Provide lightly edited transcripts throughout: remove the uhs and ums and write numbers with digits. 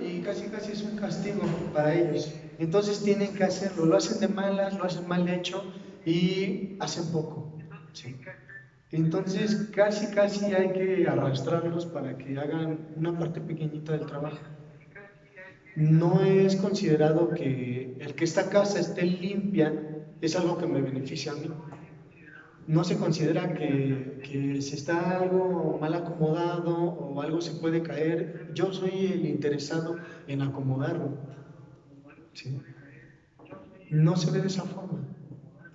y casi casi es un castigo para ellos. Entonces tienen que hacerlo, lo hacen de malas, lo hacen mal hecho y hacen poco. ¿Sí? Entonces casi casi hay que arrastrarlos para que hagan una parte pequeñita del trabajo. No es considerado que el que esta casa esté limpia es algo que me beneficia a mí. No se considera que si está algo mal acomodado o algo se puede caer, yo soy el interesado en acomodarlo. ¿Sí? No se ve de esa forma.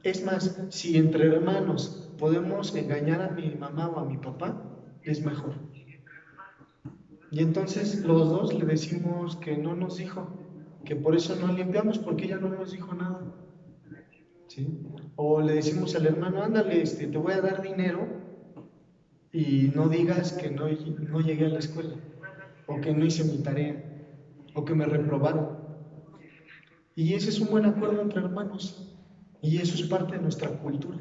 Es más, si entre hermanos podemos engañar a mi mamá o a mi papá, es mejor. Y entonces los dos le decimos que no nos dijo, que por eso no limpiamos, porque ella no nos dijo nada. ¿Sí? O le decimos al hermano, ándale, te voy a dar dinero y no digas que no llegué a la escuela, o que no hice mi tarea, o que me reprobaron. Y ese es un buen acuerdo entre hermanos, y eso es parte de nuestra cultura.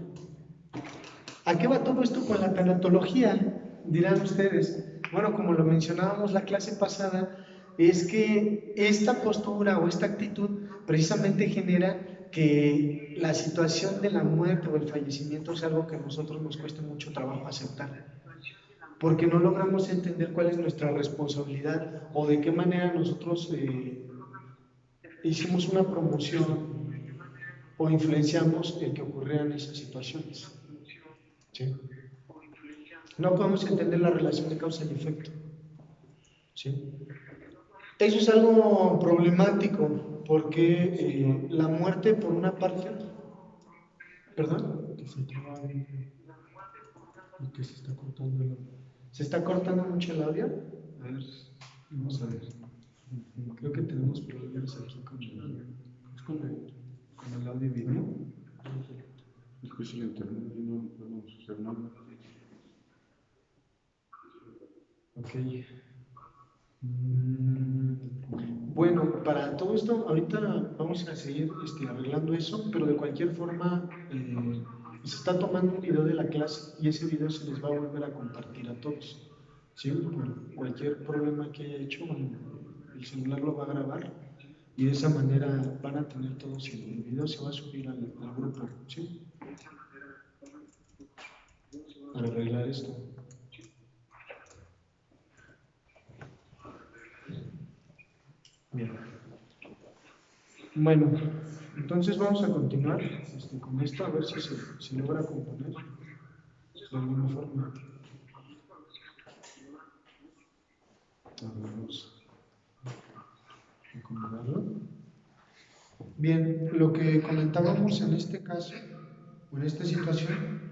¿A qué va todo esto con la tanatología? Dirán ustedes. Bueno, como lo mencionábamos la clase pasada, es que esta postura o esta actitud precisamente genera que la situación de la muerte o el fallecimiento es algo que a nosotros nos cuesta mucho trabajo aceptar, porque no logramos entender cuál es nuestra responsabilidad o de qué manera nosotros hicimos una promoción o influenciamos el que ocurrieran esas situaciones. ¿Sí? No podemos entender la relación de causa y efecto. ¿Sí? Eso es algo problemático porque la muerte por una parte, perdón, que se está cortando el audio. ¿Se está cortando mucho el audio? A ver, vamos a ver. Creo que tenemos problemas aquí con el audio y video. Es que si el internet y no podemos hacer nada. Ok. Bueno, para todo esto, ahorita vamos a seguir arreglando eso, pero de cualquier forma se está tomando un video de la clase y ese video se les va a volver a compartir a todos. ¿Sí? Por cualquier problema que haya hecho, bueno, el celular lo va a grabar y de esa manera van a tener todos el video, se va a subir al grupo. ¿Sí? Para arreglar esto. Bien. Bueno, entonces vamos a continuar con esto, a ver si se logra componer de alguna forma. Vamos a acomodarlo. Bien, lo que comentábamos en este caso, o en esta situación,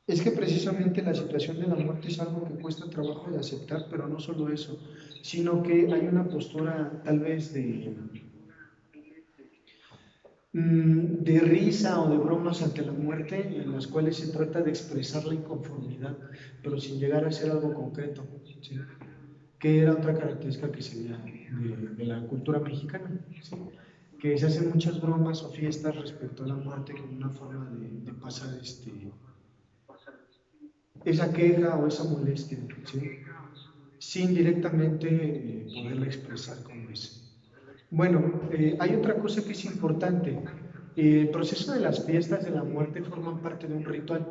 es que precisamente la situación de la muerte es algo que cuesta trabajo de aceptar, pero no solo eso, sino que hay una postura tal vez de risa o de bromas ante la muerte en las cuales se trata de expresar la inconformidad, pero sin llegar a ser algo concreto, ¿sí? Que era otra característica que se veía de la cultura mexicana, ¿sí? Que se hacen muchas bromas o fiestas respecto a la muerte como una forma de pasar esa queja o esa molestia, ¿sí? Sin directamente poderla expresar como es. Bueno, hay otra cosa que es importante. El proceso de las fiestas de la muerte forman parte de un ritual.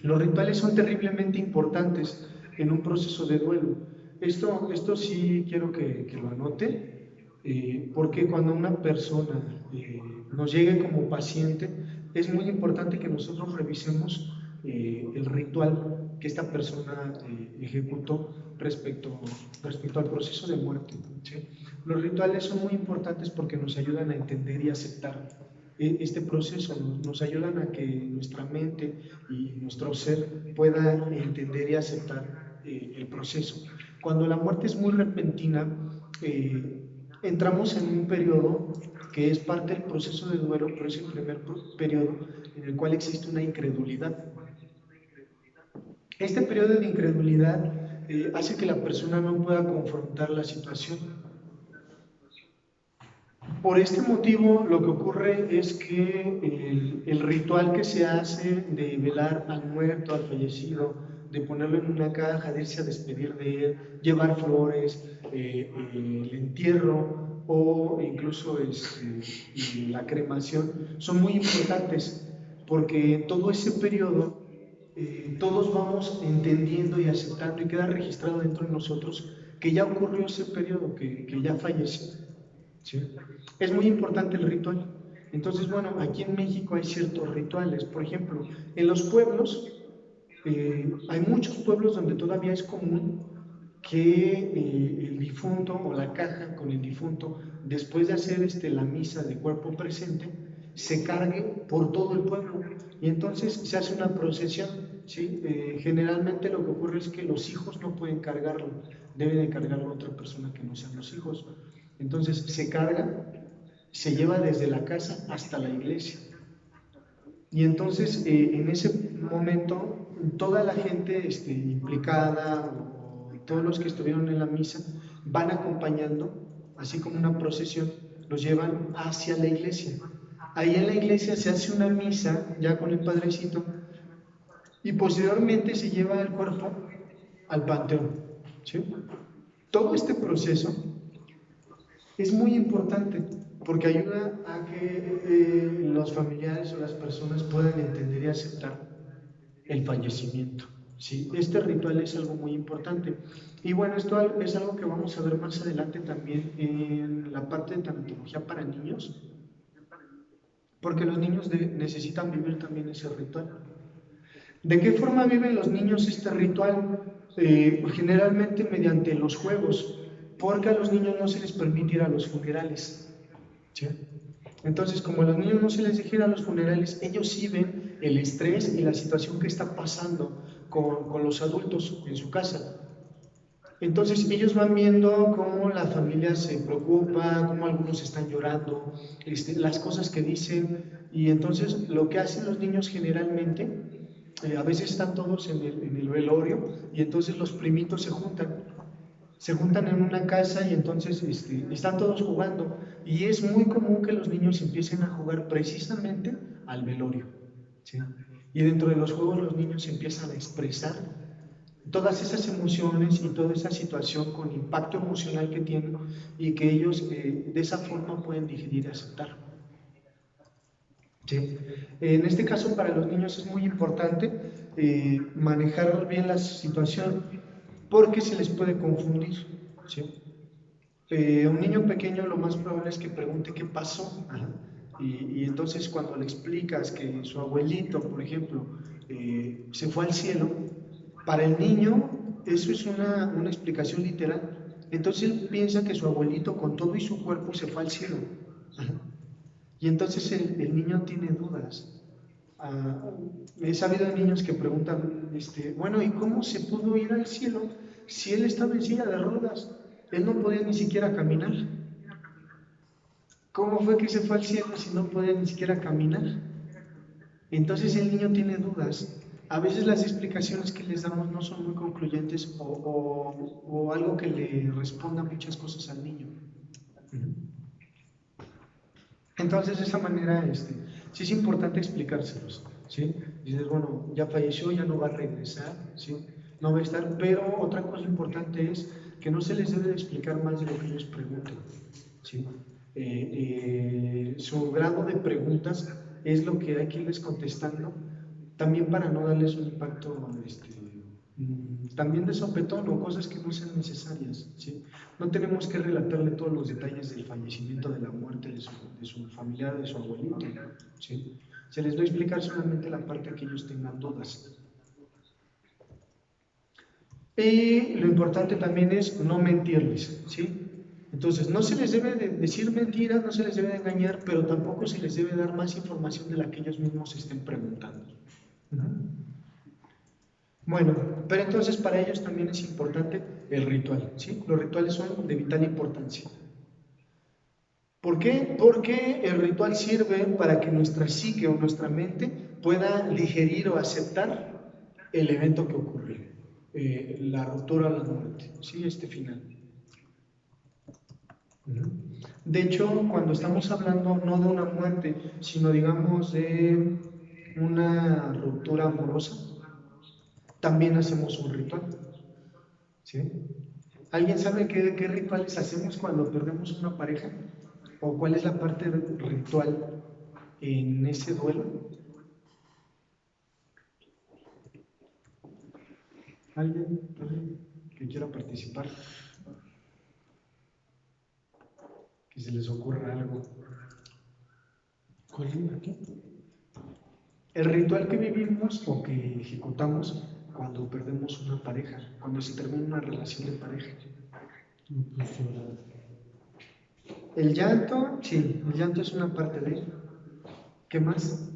Los rituales son terriblemente importantes en un proceso de duelo. Esto sí quiero que lo anote, porque cuando una persona nos llegue como paciente, es muy importante que nosotros revisemos el ritual que esta persona ejecutó respecto al proceso de muerte. ¿Sí? Los rituales son muy importantes porque nos ayudan a entender y aceptar este proceso, nos ayudan a que nuestra mente y nuestro ser pueda entender y aceptar el proceso. Cuando la muerte es muy repentina, entramos en un periodo que es parte del proceso de duelo, pero es el primer periodo en el cual existe una incredulidad. Este periodo de incredulidad hace que la persona no pueda confrontar la situación. Por este motivo, lo que ocurre es que el ritual que se hace de velar al muerto, al fallecido, de ponerlo en una caja, de irse a despedir de él, llevar flores, el entierro o incluso la cremación, son muy importantes porque en todo ese periodo todos vamos entendiendo y aceptando y queda registrado dentro de nosotros que ya ocurrió ese periodo, que ya falleció. ¿Sí? Es muy importante el ritual. Entonces, bueno, aquí en México hay ciertos rituales. Por ejemplo, en los pueblos, hay muchos pueblos donde todavía es común que el difunto o la caja con el difunto, después de hacer la misa de cuerpo presente, se cargue por todo el pueblo y entonces se hace una procesión. ¿Sí? Generalmente lo que ocurre es que los hijos no pueden cargarlo, debe de cargarlo otra persona que no sean los hijos. Entonces se carga, se lleva desde la casa hasta la iglesia. Y entonces en ese momento toda la gente implicada o todos los que estuvieron en la misa van acompañando, así como una procesión, los llevan hacia la iglesia. Ahí en la iglesia se hace una misa ya con el padrecito y posteriormente se lleva el cuerpo al panteón. ¿Sí? Todo este proceso es muy importante porque ayuda a que los familiares o las personas puedan entender y aceptar el fallecimiento. ¿Sí? Este ritual es algo muy importante. Y bueno, esto es algo que vamos a ver más adelante también en la parte de tanatología para niños, porque los niños necesitan vivir también ese ritual. ¿De qué forma viven los niños este ritual? Generalmente mediante los juegos, porque a los niños no se les permite ir a los funerales. ¿Sí? Entonces, como a los niños no se les deja ir a los funerales, ellos sí ven el estrés y la situación que está pasando con los adultos en su casa. Entonces, ellos van viendo cómo la familia se preocupa, cómo algunos están llorando, las cosas que dicen, y entonces lo que hacen los niños generalmente, a veces están todos en el velorio, y entonces los primitos se juntan en una casa y entonces están todos jugando y es muy común que los niños empiecen a jugar precisamente al velorio. ¿Sí? Y dentro de los juegos los niños empiezan a expresar todas esas emociones y toda esa situación con impacto emocional que tienen y que ellos de esa forma pueden digerir y aceptar. ¿Sí? En este caso para los niños es muy importante manejar bien la situación porque se les puede confundir. ¿Sí? Un niño pequeño lo más probable es que pregunte qué pasó. Y entonces cuando le explicas que su abuelito, por ejemplo, se fue al cielo, para el niño eso es una explicación literal. Entonces él piensa que su abuelito con todo y su cuerpo se fue al cielo. Y entonces el niño tiene dudas. He sabido de niños que preguntan, bueno, ¿y cómo se pudo ir al cielo si él estaba en silla de ruedas? Él no podía ni siquiera caminar. ¿Cómo fue que se fue al cielo si no podía ni siquiera caminar? Entonces el niño tiene dudas. A veces las explicaciones que les damos no son muy concluyentes o algo que le responda muchas cosas al niño. Entonces de esa manera sí es importante explicárselos. ¿Sí? Dices, bueno, ya falleció, ya no va a regresar, ¿sí? No va a estar, pero otra cosa importante es que no se les debe de explicar más de lo que ellos pregunten. ¿Sí? Su grado de preguntas es lo que hay que irles contestando, también para no darles un impacto también de sopetón o cosas que no sean necesarias. ¿Sí? No tenemos que relatarle todos los detalles del fallecimiento, de la muerte de su familiar, de su abuelito. ¿Sí? Se les va a explicar solamente la parte que ellos tengan dudas. Y lo importante también es no mentirles, ¿sí? Entonces, no se les debe de decir mentiras, no se les debe de engañar, pero tampoco se les debe dar más información de la que ellos mismos estén preguntando. Bueno, pero entonces para ellos también es importante el ritual, ¿sí? Los rituales son de vital importancia. ¿Por qué? Porque el ritual sirve para que nuestra psique o nuestra mente pueda digerir o aceptar el evento que ocurrió, la ruptura o la muerte, ¿sí? Este final. De hecho, cuando estamos hablando no de una muerte, sino digamos de una ruptura amorosa, también hacemos un ritual. ¿Sí? ¿Alguien sabe qué rituales hacemos cuando perdemos una pareja? ¿O cuál es la parte ritual en ese duelo? ¿Alguien que quiera participar? Que se les ocurra algo. ¿Cuál es aquí? El ritual que vivimos o que ejecutamos cuando perdemos una pareja, cuando se termina una relación de pareja. Pues llorar. El llanto, sí, el llanto es una parte de él. ¿Qué más?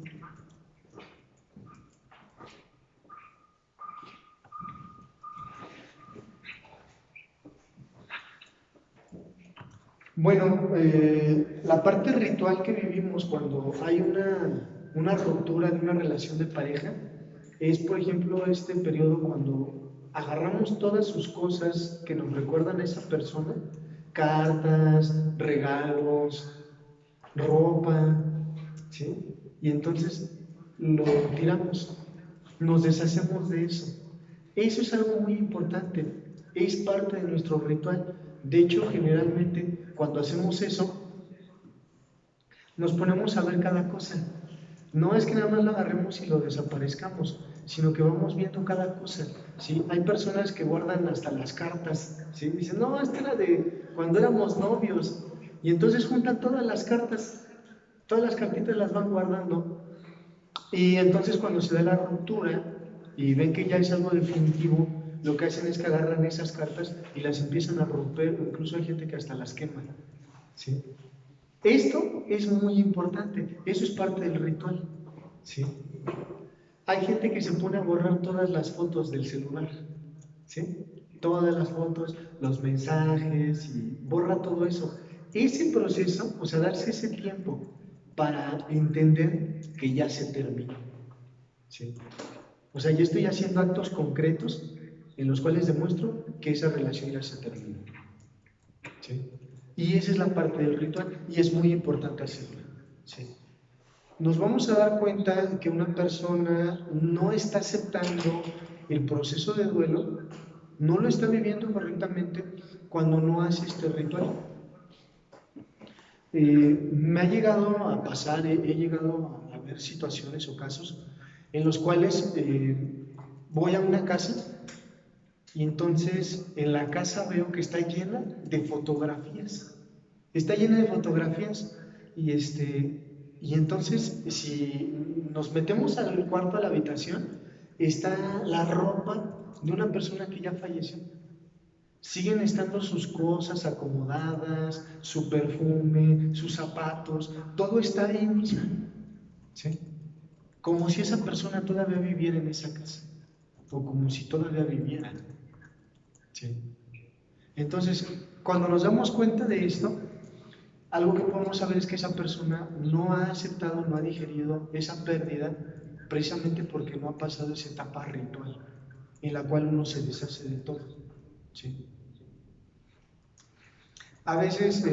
Bueno, la parte ritual que vivimos cuando hay una ruptura de una relación de pareja es, por ejemplo, este periodo cuando agarramos todas sus cosas que nos recuerdan a esa persona, cartas, regalos, ropa, ¿sí? Y entonces lo tiramos, nos deshacemos de eso. Eso es algo muy importante, es parte de nuestro ritual. De hecho, generalmente cuando hacemos eso, nos ponemos a ver cada cosa. No es que nada más lo agarremos y lo desaparezcamos, sino que vamos viendo cada cosa. ¿Sí? Hay personas que guardan hasta las cartas. ¿Sí? Dicen, no, esta era de cuando éramos novios. Y entonces juntan todas las cartas, todas las cartitas las van guardando. Y entonces cuando se da la ruptura y ven que ya es algo definitivo, lo que hacen es que agarran esas cartas y las empiezan a romper, o incluso hay gente que hasta las quema. ¿Sí? Esto es muy importante, eso es parte del ritual. ¿Sí? Hay gente que se pone a borrar todas las fotos del celular. ¿Sí? Todas las fotos, los mensajes, y borra todo eso. Ese proceso, o sea, darse ese tiempo para entender que ya se terminó. ¿Sí? O sea, yo estoy haciendo actos concretos en los cuales demuestro que esa relación ya se terminó. ¿Sí? Y esa es la parte del ritual y es muy importante hacerlo. ¿Sí? Nos vamos a dar cuenta que una persona no está aceptando el proceso de duelo, no lo está viviendo correctamente cuando no hace este ritual. Me ha llegado a pasar, he llegado a ver situaciones o casos en los cuales voy a una casa y entonces en la casa veo que está llena de fotografías. Está llena de fotografías y entonces si nos metemos al cuarto, a la habitación, está la ropa de una persona que ya falleció. Siguen estando sus cosas acomodadas, su perfume, sus zapatos, todo está ahí mismo. ¿Sí? Como si esa persona todavía viviera en esa casa, o como si todavía viviera. ¿Sí? Entonces, cuando nos damos cuenta de esto, algo que podemos saber es que esa persona no ha aceptado, no ha digerido esa pérdida precisamente porque no ha pasado esa etapa ritual en la cual uno se deshace de todo. ¿Sí? A veces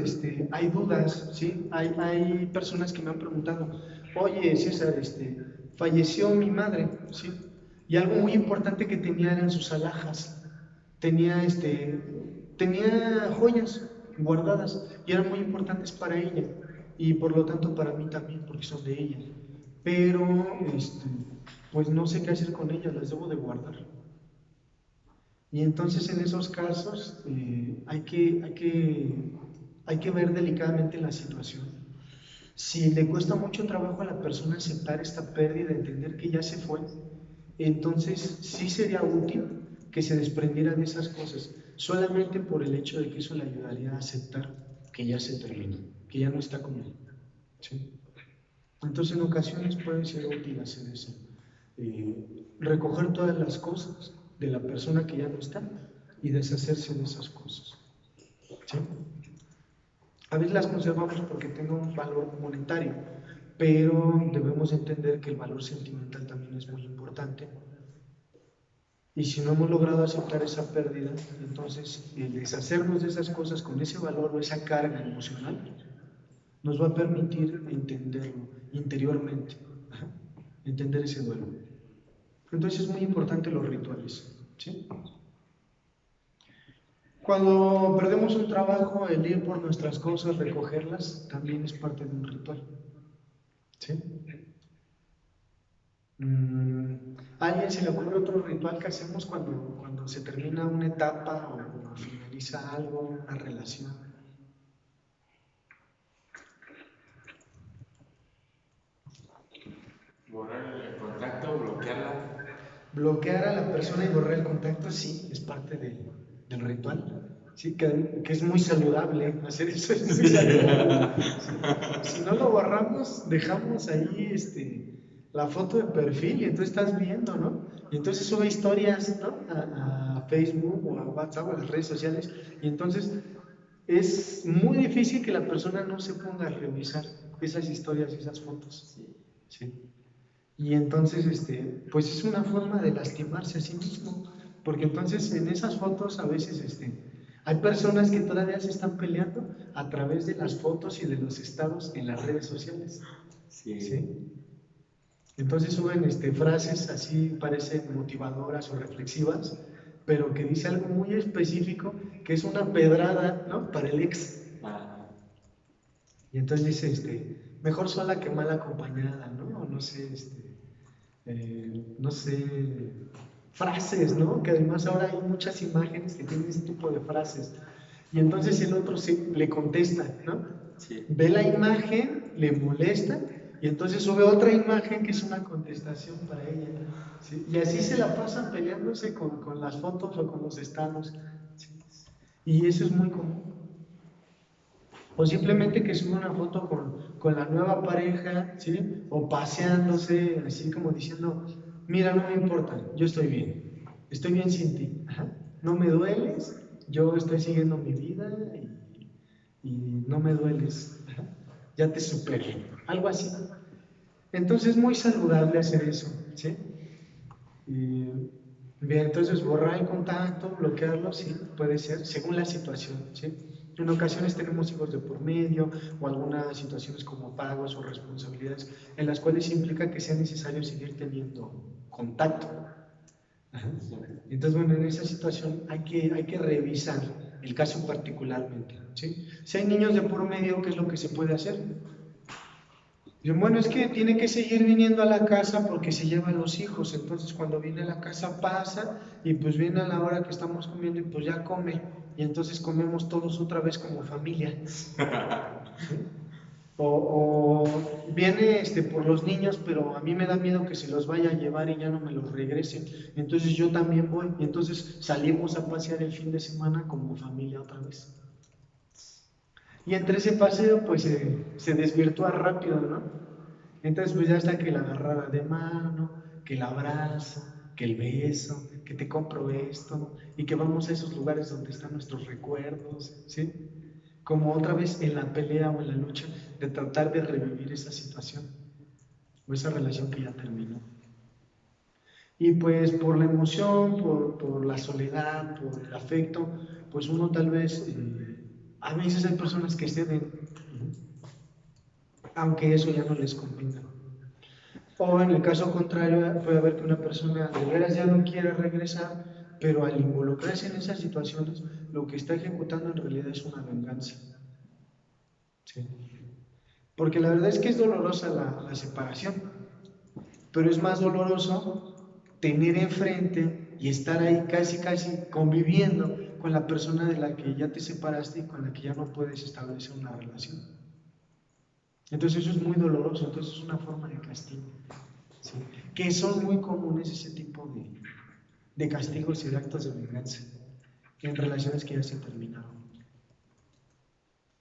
hay dudas, ¿sí? Hay personas que me han preguntado, oye César, falleció mi madre, ¿sí? Y algo muy importante que tenía eran sus alhajas, tenía joyas guardadas y eran muy importantes para ella y por lo tanto para mí también porque son de ella. Pero pues no sé qué hacer con ellas, las debo de guardar. Y entonces en esos casos hay que ver delicadamente la situación. Si le cuesta mucho trabajo a la persona aceptar esta pérdida, entender que ya se fue, entonces sí sería útil que se desprendiera de esas cosas, solamente por el hecho de que eso le ayudaría a aceptar que ya se terminó, que ya no está con él. ¿Sí? Entonces en ocasiones puede ser útil hacer eso, recoger todas las cosas de la persona que ya no está y deshacerse de esas cosas. ¿Sí? A veces las conservamos porque tengan un valor monetario, pero debemos entender que el valor sentimental también es muy importante. Y si no hemos logrado aceptar esa pérdida, entonces el deshacernos de esas cosas con ese valor o esa carga emocional nos va a permitir entenderlo interiormente, entender ese duelo. Entonces es muy importante los rituales, ¿sí? Cuando perdemos un trabajo, el ir por nuestras cosas, recogerlas, también es parte de un ritual, ¿sí? ¿A alguien se le ocurre otro ritual que hacemos cuando se termina una etapa o finaliza algo, una relación? Borrar el contacto, bloquearla. Bloquear a la persona y borrar el contacto, sí, es parte del ritual. Sí, que es muy saludable hacer eso, es muy saludable. Si no lo borramos, dejamos ahí la foto de perfil y entonces estás viendo, ¿no? Y entonces sube historias, ¿no? A Facebook o a WhatsApp o a las redes sociales y entonces es muy difícil que la persona no se ponga a revisar esas historias y esas fotos. ¿Sí? Y entonces, pues es una forma de lastimarse a sí mismo, porque entonces en esas fotos a veces, hay personas que todavía se están peleando a través de las fotos y de los estados en las redes sociales. Sí. ¿Sí? Entonces suben frases así, parecen motivadoras o reflexivas, pero que dice algo muy específico, que es una pedrada, ¿no? Para el ex. Ah, Y entonces dice, mejor sola que mal acompañada, ¿no? O no sé, no sé, frases, ¿no? Que además ahora hay muchas imágenes que tienen ese tipo de frases. Y entonces el otro le contesta, ¿no? sí. Ve la imagen, le molesta, y entonces sube otra imagen que es una contestación para ella. ¿Sí? Y así se la pasan peleándose con las fotos o con los estados. ¿Sí? Y eso es muy común. O simplemente que sube una foto con la nueva pareja, ¿sí? O paseándose, así como diciendo, mira, no me importa, yo estoy bien sin ti, ajá. No me dueles, yo estoy siguiendo mi vida y no me dueles, ajá. Ya te superé, algo así. Entonces es muy saludable hacer eso, ¿sí? Y, bien, entonces borrar el contacto, bloquearlo, sí, puede ser, según la situación, ¿sí? En ocasiones tenemos hijos de por medio o algunas situaciones como pagos o responsabilidades en las cuales implica que sea necesario seguir teniendo contacto. Ajá. Entonces, bueno, en esa situación hay que revisar el caso particularmente, ¿sí? Si hay niños de por medio, ¿qué es lo que se puede hacer? Dicen, bueno, es que tiene que seguir viniendo a la casa porque se lleva a los hijos, entonces cuando viene a la casa pasa y pues viene a la hora que estamos comiendo y pues ya come y entonces comemos todos otra vez como familia. ¿Sí? O viene por los niños, pero a mí me da miedo que se los vaya a llevar y ya no me los regrese, entonces yo también voy y entonces salimos a pasear el fin de semana como familia otra vez. Y entre ese paseo pues se desvirtúa rápido, ¿no? Entonces, pues ya está que la agarrada de mano, que el abrazo, que el beso, que te compro esto, y que vamos a esos lugares donde están nuestros recuerdos, ¿sí? Como otra vez en la pelea o en la lucha de tratar de revivir esa situación o esa relación que ya terminó. Y pues por la emoción, por la soledad, por el afecto, pues uno tal vez, a veces hay personas que ceden, aunque eso ya no les convenga. O en el caso contrario, puede haber que una persona de veras ya no quiera regresar, pero al involucrarse en esas situaciones, lo que está ejecutando en realidad es una venganza. ¿Sí? Porque la verdad es que es dolorosa la separación, pero es más doloroso tener enfrente y estar ahí casi, casi conviviendo con la persona de la que ya te separaste y con la que ya no puedes establecer una relación. Entonces eso es muy doloroso, entonces es una forma de castigo. ¿Sí? Que son muy comunes ese tipo de castigos y de actos de venganza en relaciones que ya se terminaron.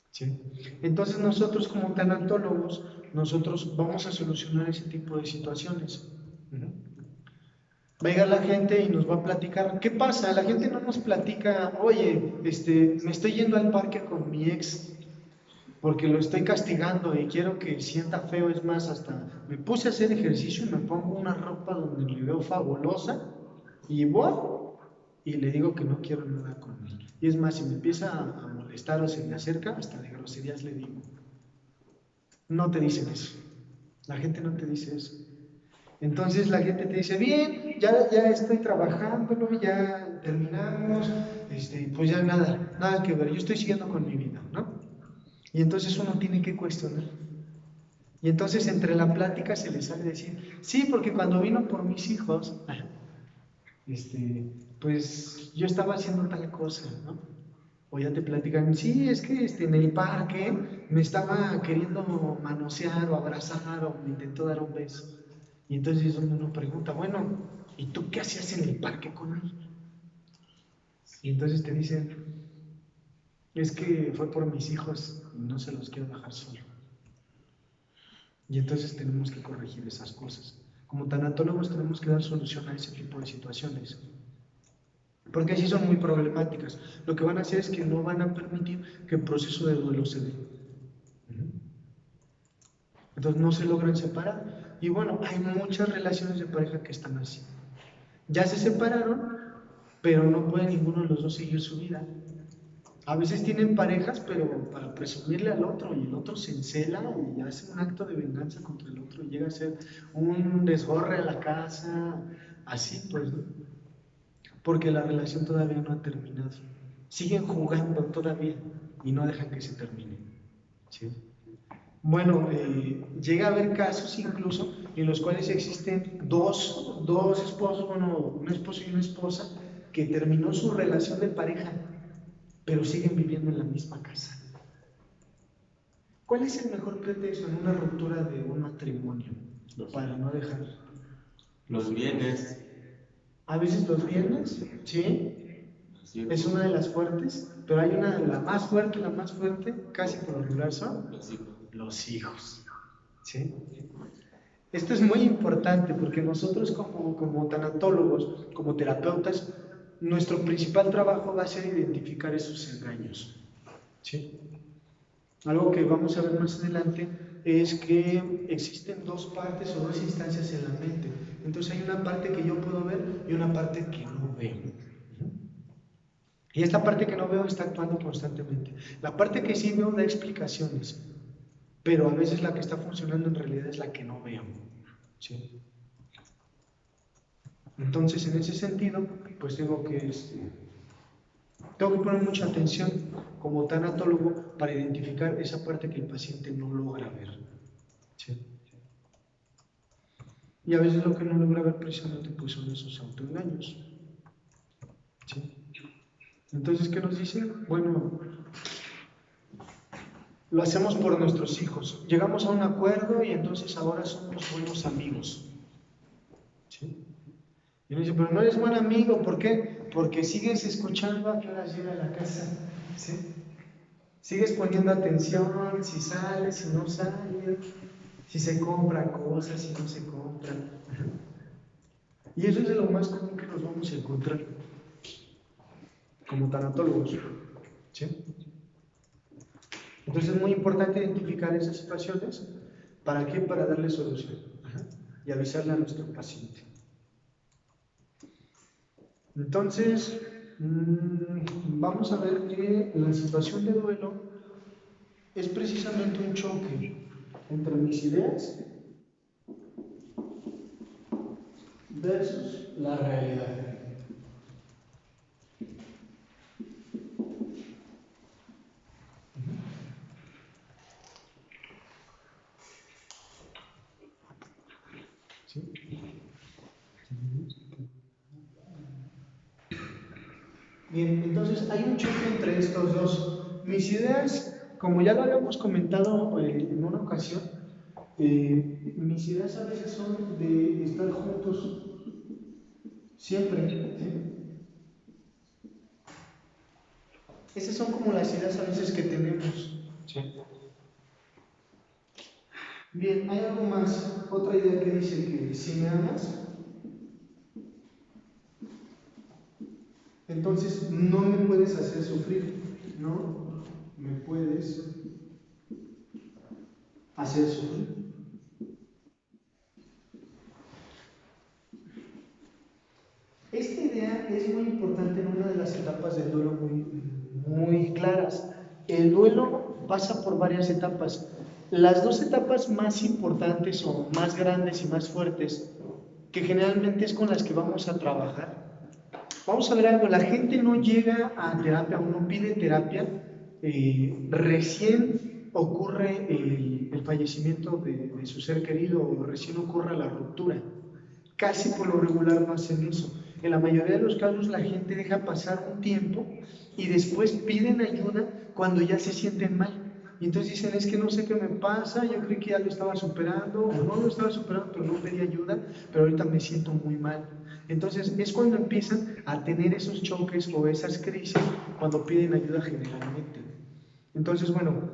¿Sí? Entonces nosotros como tanatólogos, nosotros vamos a solucionar ese tipo de situaciones. Va a llegar la gente y nos va a platicar, ¿qué pasa? La gente no nos platica, oye, me estoy yendo al parque con mi ex porque lo estoy castigando y quiero que sienta feo, es más, hasta me puse a hacer ejercicio y me pongo una ropa donde me veo fabulosa y voy y le digo que no quiero nada con él. Y es más, si me empieza a molestar o se me acerca, hasta de groserías le digo. No te dicen eso. La gente no te dice eso. Entonces la gente te dice, bien, ya estoy trabajándolo, ya terminamos, pues ya nada que ver, yo estoy siguiendo con mi vida, ¿no? Y entonces uno tiene que cuestionar. Y entonces entre la plática se les sale decir, sí, porque cuando vino por mis hijos, pues yo estaba haciendo tal cosa, ¿no? O ya te platican, sí, es que en el parque me estaba queriendo manosear o abrazar o me intentó dar un beso. Y entonces uno pregunta, bueno, ¿y tú qué hacías en el parque con él? Y entonces te dicen, es que fue por mis hijos y no se los quiero dejar solo. Y entonces tenemos que corregir esas cosas. Como tanatólogos tenemos que dar solución a ese tipo de situaciones. Porque sí son muy problemáticas. Lo que van a hacer es que no van a permitir que el proceso de duelo se dé. Entonces no se logran separar. Y bueno, hay muchas relaciones de pareja que están así. Ya se separaron, pero no puede ninguno de los dos seguir su vida. A veces tienen parejas, pero para presumirle al otro, y el otro se encela y hace un acto de venganza contra el otro y llega a ser un desgorre a la casa, así pues, ¿no? Porque la relación todavía no ha terminado. Siguen jugando todavía y no dejan que se termine. ¿Sí? Bueno, llega a haber casos incluso en los cuales existen dos esposos, bueno, un esposo y una esposa, que terminó su relación de pareja, pero siguen viviendo en la misma casa. ¿Cuál es el mejor pretexto en una ruptura de un matrimonio para no dejar? Los bienes. A veces los bienes, ¿sí? Es una de las fuertes, pero hay una, la más fuerte, casi por lo regular son los hijos, ¿sí? Esto es muy importante porque nosotros como tanatólogos, como terapeutas, nuestro principal trabajo va a ser identificar esos engaños, ¿sí? Algo que vamos a ver más adelante es que existen dos partes o dos instancias en la mente. Entonces hay una parte que yo puedo ver y una parte que no veo. Y esta parte que no veo está actuando constantemente. La parte que sí veo da explicaciones, pero a veces la que está funcionando en realidad es la que no veo. ¿Sí? Entonces, en ese sentido, pues tengo que poner mucha atención como tanatólogo para identificar esa parte que el paciente no logra ver. ¿Sí? Y a veces lo que no logra ver precisamente pues son esos autoengaños. ¿Sí? Entonces, ¿qué nos dice? Bueno, lo hacemos por nuestros hijos. Llegamos a un acuerdo y entonces ahora somos buenos amigos. ¿Sí? Y uno dice, pero no eres buen amigo, ¿por qué? Porque sigues escuchando a qué horas llega a la casa. ¿Sí? Sigues poniendo atención, si sale, si no sale, si se compra cosas, si no se compran. Y eso es de lo más común que nos vamos a encontrar como tanatólogos. ¿Sí? Entonces es muy importante identificar esas situaciones. ¿Para qué? Para darle solución. Y avisarle a nuestro paciente. Entonces, vamos a ver que la situación de duelo es precisamente un choque entre mis ideas versus la realidad. ¿Sí? Bien, entonces hay un choque entre estos dos. Mis ideas, como ya lo habíamos comentado en una ocasión, mis ideas a veces son de estar juntos siempre. ¿Sí? Esas son como las ideas a veces que tenemos. ¿Sí? Bien, hay algo más, otra idea que dice que si me amas, entonces no me puedes hacer sufrir, no me puedes hacer sufrir. Esta idea es muy importante en una de las etapas del duelo muy claras. El duelo pasa por varias etapas. Las dos etapas más importantes o más grandes y más fuertes que generalmente es con las que vamos a trabajar. Vamos a ver algo, la gente no llega a terapia o no pide terapia, recién ocurre el fallecimiento de su ser querido o recién ocurre la ruptura. Casi por lo regular no hacen eso. En la mayoría de los casos la gente deja pasar un tiempo y después piden ayuda cuando ya se sienten mal. Y entonces dicen, es que no sé qué me pasa, yo creí que ya lo estaba superando, o no lo estaba superando, pero no pedí ayuda, pero ahorita me siento muy mal. Entonces es cuando empiezan a tener esos choques o esas crisis, cuando piden ayuda generalmente. Entonces, bueno,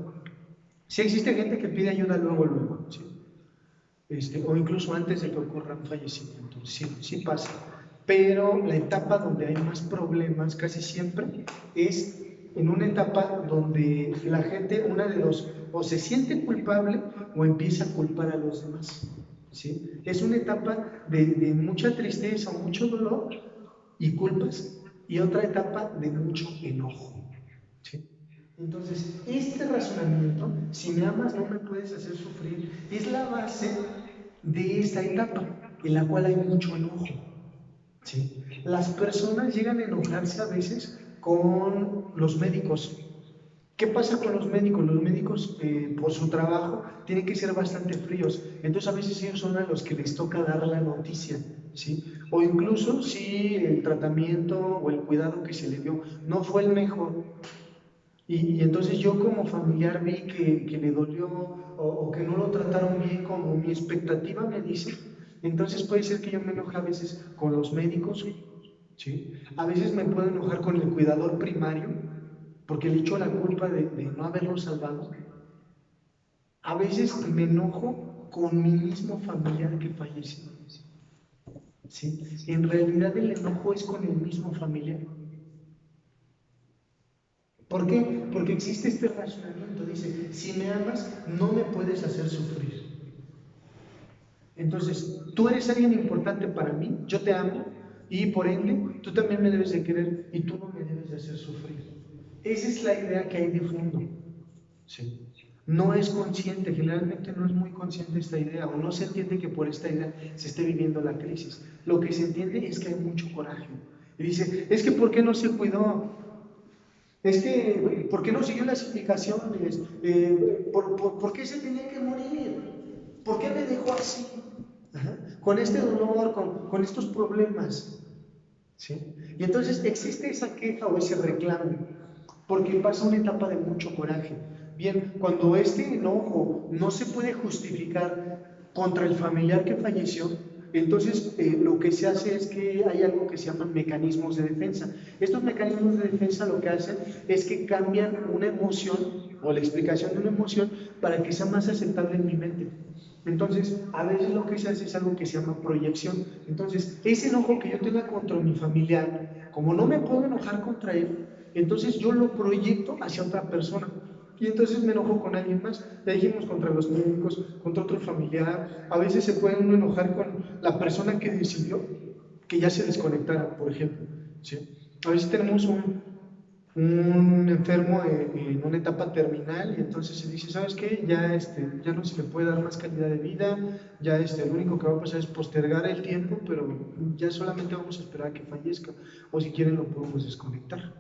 sí existe gente que pide ayuda luego, ¿sí? O incluso antes de que ocurra un fallecimiento, sí pasa. Pero la etapa donde hay más problemas casi siempre es en una etapa donde la gente, una de dos, o se siente culpable o empieza a culpar a los demás. ¿Sí? Es una etapa de mucha tristeza, mucho dolor y culpas, y otra etapa de mucho enojo. ¿Sí? Entonces, este razonamiento, si me amas no me puedes hacer sufrir, es la base de esta etapa en la cual hay mucho enojo. ¿Sí? Las personas llegan a enojarse a veces con los médicos. ¿Qué pasa con los médicos? Los médicos, por su trabajo, tienen que ser bastante fríos. Entonces, a veces ellos son a los que les toca dar la noticia, ¿sí? O incluso si el tratamiento o el cuidado que se le dio no fue el mejor. Y entonces yo como familiar vi que le dolió o que no lo trataron bien como mi expectativa me dice. Entonces puede ser que yo me enoje a veces con los médicos, ¿sí? A veces me puedo enojar con el cuidador primario porque le echo la culpa de no haberlo salvado. A veces me enojo con mi mismo familiar que falleció, ¿sí? En realidad el enojo es con el mismo familiar. ¿Por qué? Porque existe este razonamiento, dice, si me amas, no me puedes hacer sufrir. Entonces, tú eres alguien importante para mí, yo te amo, y por ende, tú también me debes de querer y tú no me debes de hacer sufrir. Esa es la idea que hay de fondo. ¿Sí? No es consciente, generalmente no es muy consciente esta idea, o no se entiende que por esta idea se esté viviendo la crisis. Lo que se entiende es que hay mucho coraje. Y dice, es que ¿por qué no se cuidó? Es que, ¿por qué no siguió las indicaciones? ¿Por qué se tenía que morir? ¿Por qué me dejó así? Ajá. Con este dolor, con estos problemas. ¿Sí? Y entonces existe esa queja o ese reclamo, porque pasa una etapa de mucho coraje. Bien, cuando este enojo no se puede justificar contra el familiar que falleció, entonces lo que se hace es que hay algo que se llaman mecanismos de defensa. Estos mecanismos de defensa lo que hacen es que cambian una emoción o la explicación de una emoción para que sea más aceptable en mi mente. Entonces, a veces lo que se hace es algo que se llama proyección. Entonces, ese enojo que yo tenga contra mi familiar, como no me puedo enojar contra él, entonces yo lo proyecto hacia otra persona. Y entonces me enojo con alguien más. Ya dijimos contra los médicos, contra otro familiar. A veces se puede uno enojar con la persona que decidió que ya se desconectara, por ejemplo. ¿Sí? A veces tenemos un enfermo en una etapa terminal y entonces se dice, ¿sabes qué? Ya no se le puede dar más calidad de vida, ya lo único que va a pasar es postergar el tiempo, pero ya solamente vamos a esperar a que fallezca, o si quieren lo podemos desconectar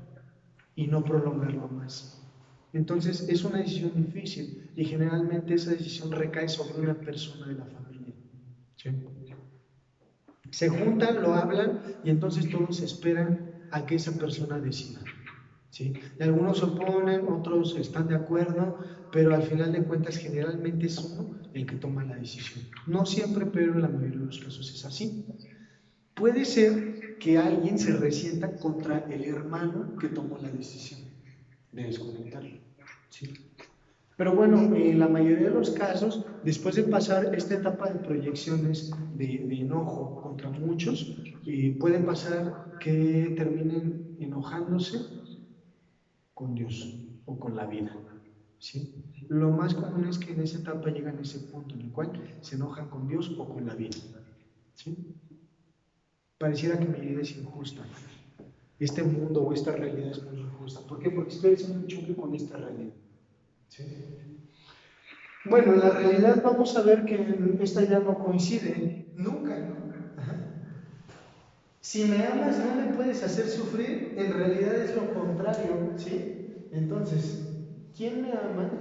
y no prolongarlo más. Entonces es una decisión difícil y generalmente esa decisión recae sobre una persona de la familia. ¿Sí? Se juntan, lo hablan y entonces todos esperan a que esa persona decida. ¿Sí? Y algunos se oponen, otros están de acuerdo, pero al final de cuentas generalmente es uno el que toma la decisión. No siempre, pero en la mayoría de los casos es así. Puede ser que alguien se resienta contra el hermano que tomó la decisión de desconectarlo. ¿Sí? Pero bueno, en la mayoría de los casos, después de pasar esta etapa de proyecciones de enojo contra muchos, puede pasar que terminen enojándose con Dios o con la vida. ¿Sí? Lo más común es que en esa etapa llegan a ese punto en el cual se enojan con Dios o con la vida. ¿Sí? Pareciera que mi vida es injusta. Este mundo o esta realidad es muy injusta. ¿Por qué? Porque estoy haciendo un choque con esta realidad. ¿Sí? Bueno, en la realidad vamos a ver que esta idea no coincide nunca, ¿no? Ajá. Si me amas no me puedes hacer sufrir, en realidad es lo contrario, ¿sí? Entonces, ¿quién me ama?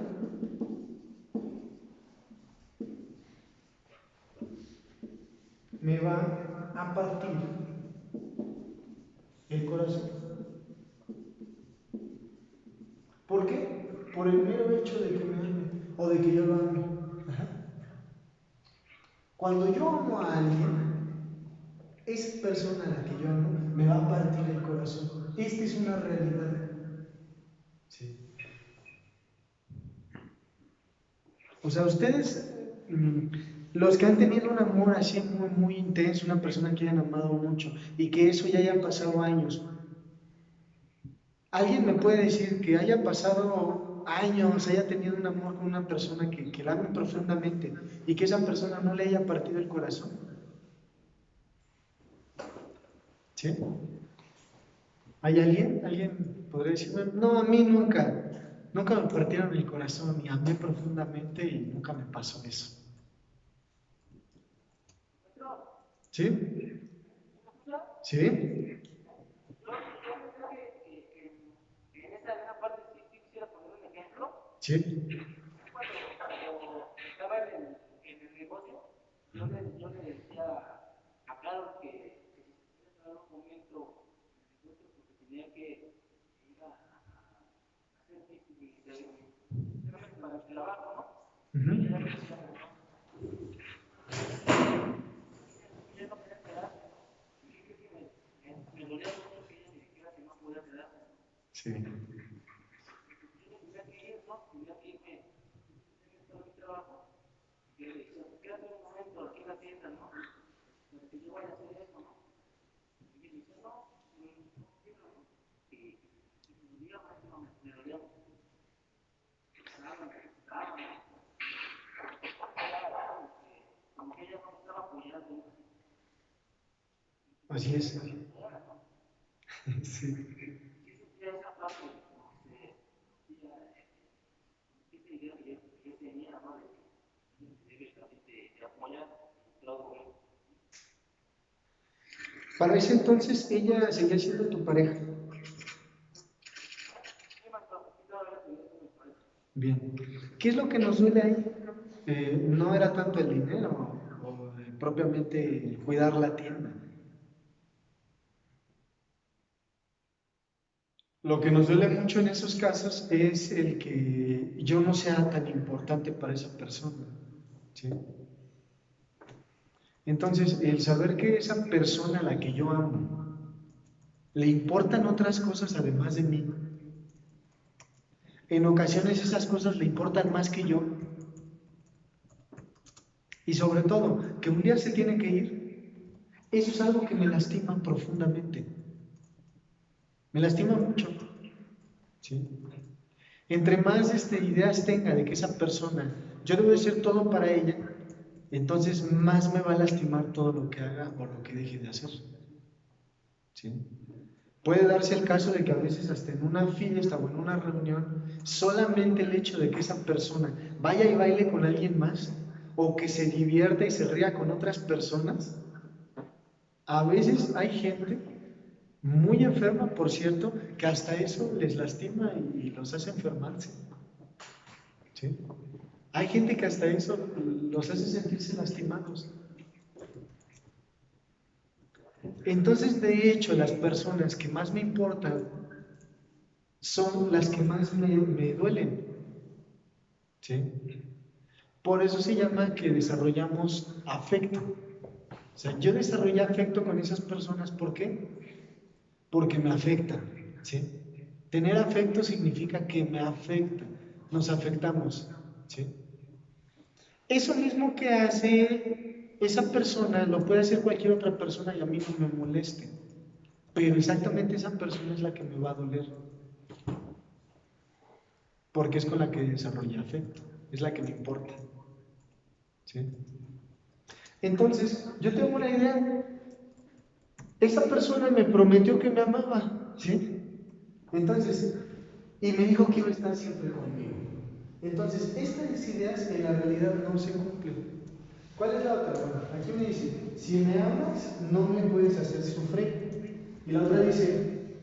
Me va a partir el corazón. ¿Por qué? Por el mero hecho de que me ame o de que yo lo ame. Ajá. Cuando yo amo a alguien, esa persona a la que yo amo me va a partir el corazón. Esta es una realidad. Sí. O sea, ustedes, los que han tenido un amor así muy, muy intenso, una persona que hayan amado mucho y que eso ya hayan pasado años, ¿alguien me puede decir que haya pasado años, haya tenido un amor con una persona que la ame profundamente y que esa persona no le haya partido el corazón? ¿Sí? ¿Hay alguien? ¿Alguien podría decirme? No, a mí nunca. Nunca me partieron el corazón y amé profundamente y nunca me pasó eso. ¿Sí? ¿Sí? ¿Sí? Ujú. Sí. Así es. Sí. Para ese entonces ella seguía siendo tu pareja. Bien. ¿Qué es lo que nos duele ahí? No era tanto el dinero o propiamente el cuidar la tienda. Lo que nos duele mucho en esos casos es el que yo no sea tan importante para esa persona. ¿Sí? Entonces, el saber que esa persona a la que yo amo le importan otras cosas además de mí, en ocasiones esas cosas le importan más que yo, y sobre todo, que un día se tiene que ir, eso es algo que me lastima profundamente. Me lastima mucho. ¿Sí? Entre más ideas tenga de que esa persona, yo debo de ser todo para ella, entonces más me va a lastimar todo lo que haga o lo que deje de hacer. ¿Sí? Puede darse el caso de que a veces hasta en una fiesta o en una reunión, solamente el hecho de que esa persona vaya y baile con alguien más o que se divierta y se ría con otras personas, a veces hay gente muy enferma, por cierto, que hasta eso les lastima y los hace enfermarse. ¿Sí? Hay gente que hasta eso los hace sentirse lastimados. Entonces, de hecho, las personas que más me importan son las que más me duelen. ¿Sí? Por eso se llama que desarrollamos afecto. O sea, yo desarrollé afecto con esas personas, ¿por qué? Porque me afectan. ¿Sí? Tener afecto significa que me afecta, nos afectamos. ¿Sí? Eso mismo que hace esa persona lo puede hacer cualquier otra persona y a mí no me moleste. Pero exactamente esa persona es la que me va a doler. Porque es con la que desarrolla afecto. Es la que me importa. ¿Sí? Entonces, yo tengo una idea. Esa persona me prometió que me amaba. ¿Sí? Entonces, y me dijo que iba a estar siempre conmigo. Entonces, estas ideas en la realidad no se cumplen. ¿Cuál es la otra? Bueno, aquí me dice, si me amas, no me puedes hacer sufrir. Y la otra dice,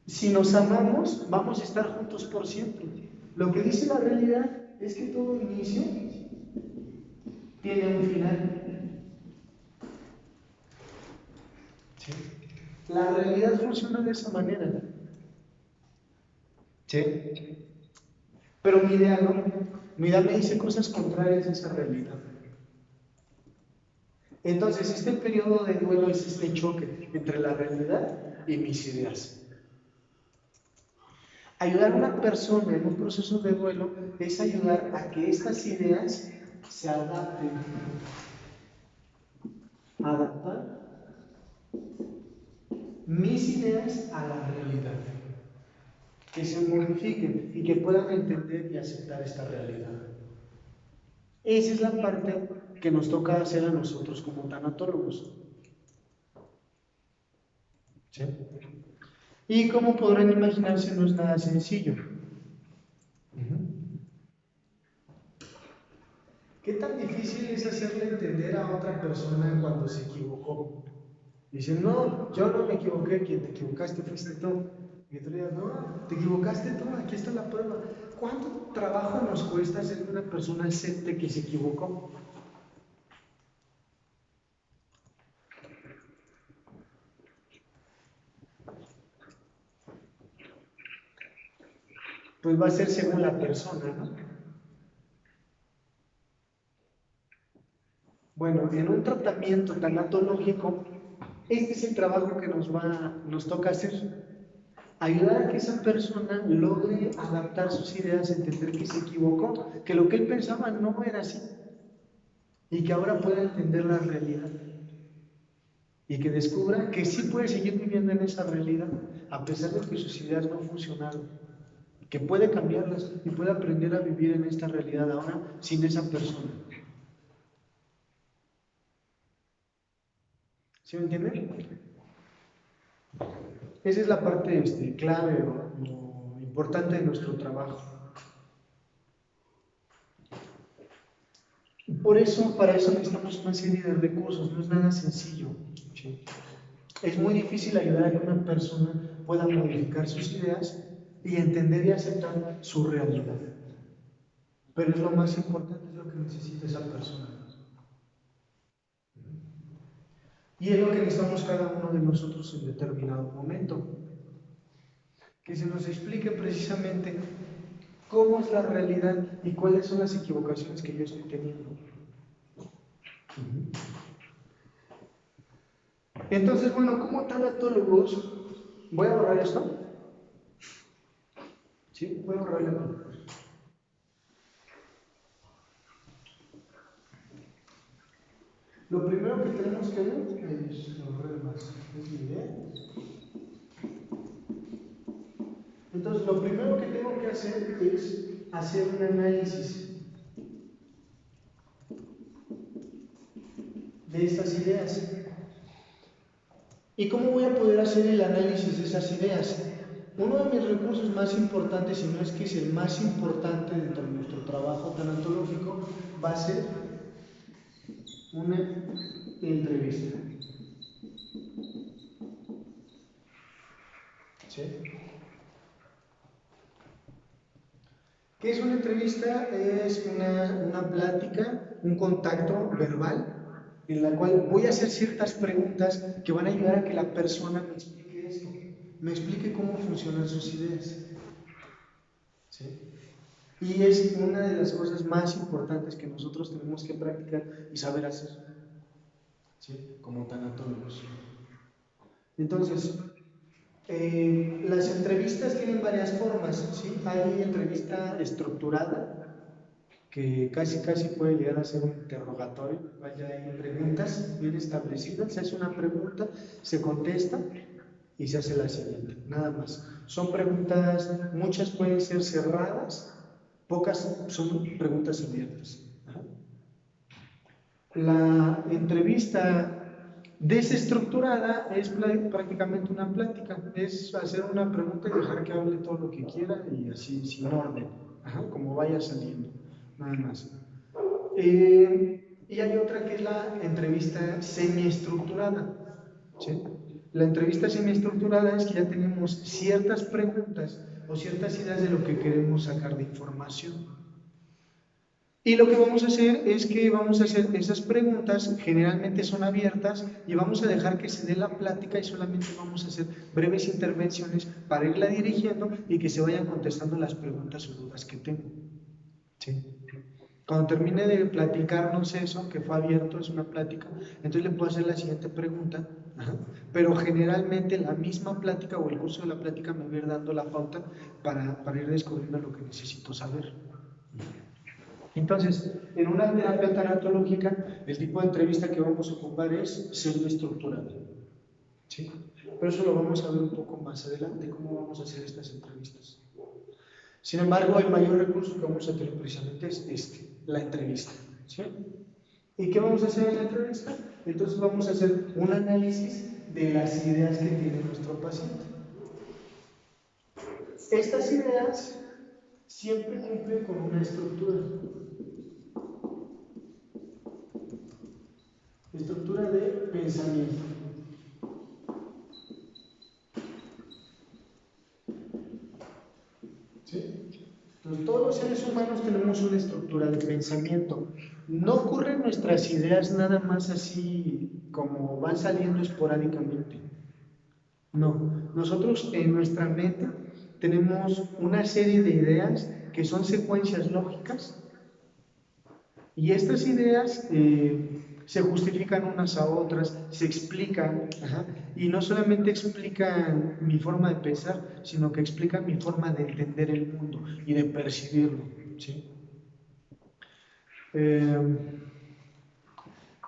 si nos amamos, vamos a estar juntos por siempre. Lo que dice la realidad es que todo inicio tiene un final. ¿Sí? La realidad funciona de esa manera. ¿Sí? Pero mi idea no. Mi idea me dice cosas contrarias a esa realidad. Entonces, este periodo de duelo es este choque entre la realidad y mis ideas. Ayudar a una persona en un proceso de duelo es ayudar a que estas ideas se adapten. Adaptar mis ideas a la realidad. Que se modifiquen y que puedan entender y aceptar esta realidad. Esa es la parte que nos toca hacer a nosotros como tanatólogos. ¿Sí? Y como podrán imaginarse, no es nada sencillo. ¿Qué tan difícil es hacerle entender a otra persona cuando se equivocó? Dicen, no, yo no me equivoqué, quien te equivocaste fuiste tú. Y tú dices, no, te equivocaste tú, aquí está la prueba. ¿Cuánto trabajo nos cuesta hacer que una persona acepte que se equivocó? Pues va a ser según la persona, ¿no? Bueno, en un tratamiento tanatológico, este es el trabajo que nos toca hacer. Ayudar a que esa persona logre adaptar sus ideas, entender que se equivocó, que lo que él pensaba no era así, y que ahora pueda entender la realidad. Y que descubra que sí puede seguir viviendo en esa realidad, a pesar de que sus ideas no funcionaron. Que puede cambiarlas y puede aprender a vivir en esta realidad ahora sin esa persona. ¿Sí me entienden? Esa es la parte clave o importante de nuestro trabajo. Por eso, para eso necesitamos una serie de recursos, no es nada sencillo. ¿Sí? Es muy difícil ayudar a que una persona pueda modificar sus ideas y entender y aceptar su realidad. Pero es lo más importante, es lo que necesita esa persona. Y es lo que necesitamos cada uno de nosotros en determinado momento. Que se nos explique precisamente cómo es la realidad y cuáles son las equivocaciones que yo estoy teniendo. Entonces, bueno, como tanatólogos, voy a borrar esto. ¿Sí? Voy a borrarlo. Lo primero que tenemos que ver es borrar más. Es mi idea. Entonces, lo primero que tengo que hacer es hacer un análisis de estas ideas. ¿Y cómo voy a poder hacer el análisis de esas ideas? Uno de mis recursos más importantes, si no es que es el más importante dentro de nuestro trabajo tanatológico, va a ser una entrevista. ¿Sí? ¿Qué es una entrevista? Es una plática, un contacto verbal en la cual voy a hacer ciertas preguntas que van a ayudar a que la persona me explique esto, me explique cómo funcionan sus ideas. ¿Sí? Y es una de las cosas más importantes que nosotros tenemos que practicar y saber hacer, ¿sí? Como tanatólogos. Entonces, las entrevistas tienen varias formas, ¿sí? Hay entrevista estructurada, que casi puede llegar a ser un interrogatorio, vaya, hay preguntas bien establecidas, se hace una pregunta, se contesta y se hace la siguiente, nada más. Son preguntas, muchas pueden ser cerradas, pocas son preguntas abiertas. La entrevista desestructurada es prácticamente una plática, es hacer una pregunta y dejar que hable todo lo que quiera y así sin orden, como vaya saliendo, nada más. Y hay otra que es la entrevista semiestructurada, ¿sí? La entrevista semiestructurada es que ya tenemos ciertas preguntas o ciertas ideas de lo que queremos sacar de información. Y lo que vamos a hacer es que vamos a hacer esas preguntas, generalmente son abiertas, y vamos a dejar que se dé la plática y solamente vamos a hacer breves intervenciones para irla dirigiendo y que se vayan contestando las preguntas o dudas que tengo. ¿Sí? Cuando termine de platicarnos eso, que fue abierto, es una plática, entonces le puedo hacer la siguiente pregunta, pero generalmente la misma plática o el curso de la plática me va a ir dando la pauta para ir descubriendo lo que necesito saber. Entonces, en una terapia tanatológica, el tipo de entrevista que vamos a ocupar es semiestructurada, ¿sí? Pero eso lo vamos a ver un poco más adelante, cómo vamos a hacer estas entrevistas. Sin embargo, el mayor recurso que vamos a tener precisamente es la entrevista, ¿sí? ¿Y qué vamos a hacer en la entrevista? Entonces vamos a hacer un análisis de las ideas que tiene nuestro paciente. Estas ideas siempre cumplen con una estructura. Estructura de pensamiento. ¿Sí? Entonces, todos los seres humanos tenemos una estructura de pensamiento. No ocurren nuestras ideas nada más así como van saliendo esporádicamente. No, nosotros en nuestra mente tenemos una serie de ideas que son secuencias lógicas y estas ideas se justifican unas a otras, se explican, y no solamente explican mi forma de pensar, sino que explican mi forma de entender el mundo y de percibirlo, ¿sí?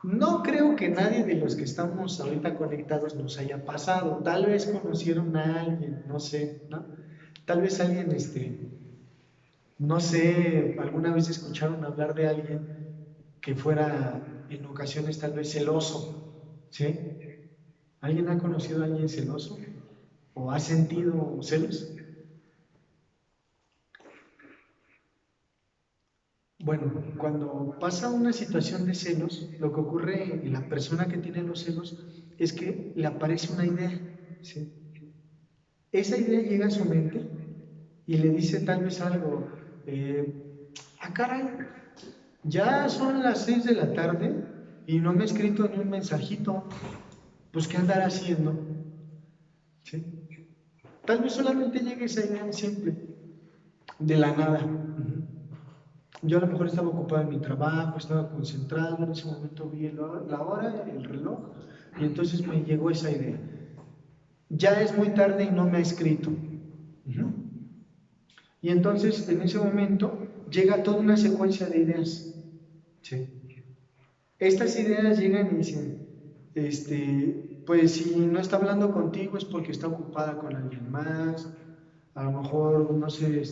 No creo que nadie de los que estamos ahorita conectados nos haya pasado. Tal vez conocieron a alguien, no sé, ¿no? Tal vez alguien, no sé, alguna vez escucharon hablar de alguien que fuera en ocasiones tal vez celoso, ¿sí? ¿Alguien ha conocido a alguien celoso? ¿O ha sentido celos? Bueno, cuando pasa una situación de celos, lo que ocurre en la persona que tiene los celos es que le aparece una idea, ¿sí? Esa idea llega a su mente y le dice tal vez algo, caray, ya son las 6 de la tarde y no me ha escrito ni un mensajito, pues ¿qué andará haciendo? ¿Sí? Tal vez solamente llegue esa idea simple, de la nada. Yo a lo mejor estaba ocupado en mi trabajo, estaba concentrado, en ese momento vi la hora, el reloj, y entonces me llegó esa idea. Ya es muy tarde y no me ha escrito. Y entonces en ese momento llega toda una secuencia de ideas. ¿Sí? Estas ideas llegan y dicen, pues si no está hablando contigo es porque está ocupada con alguien más, a lo mejor, no sé,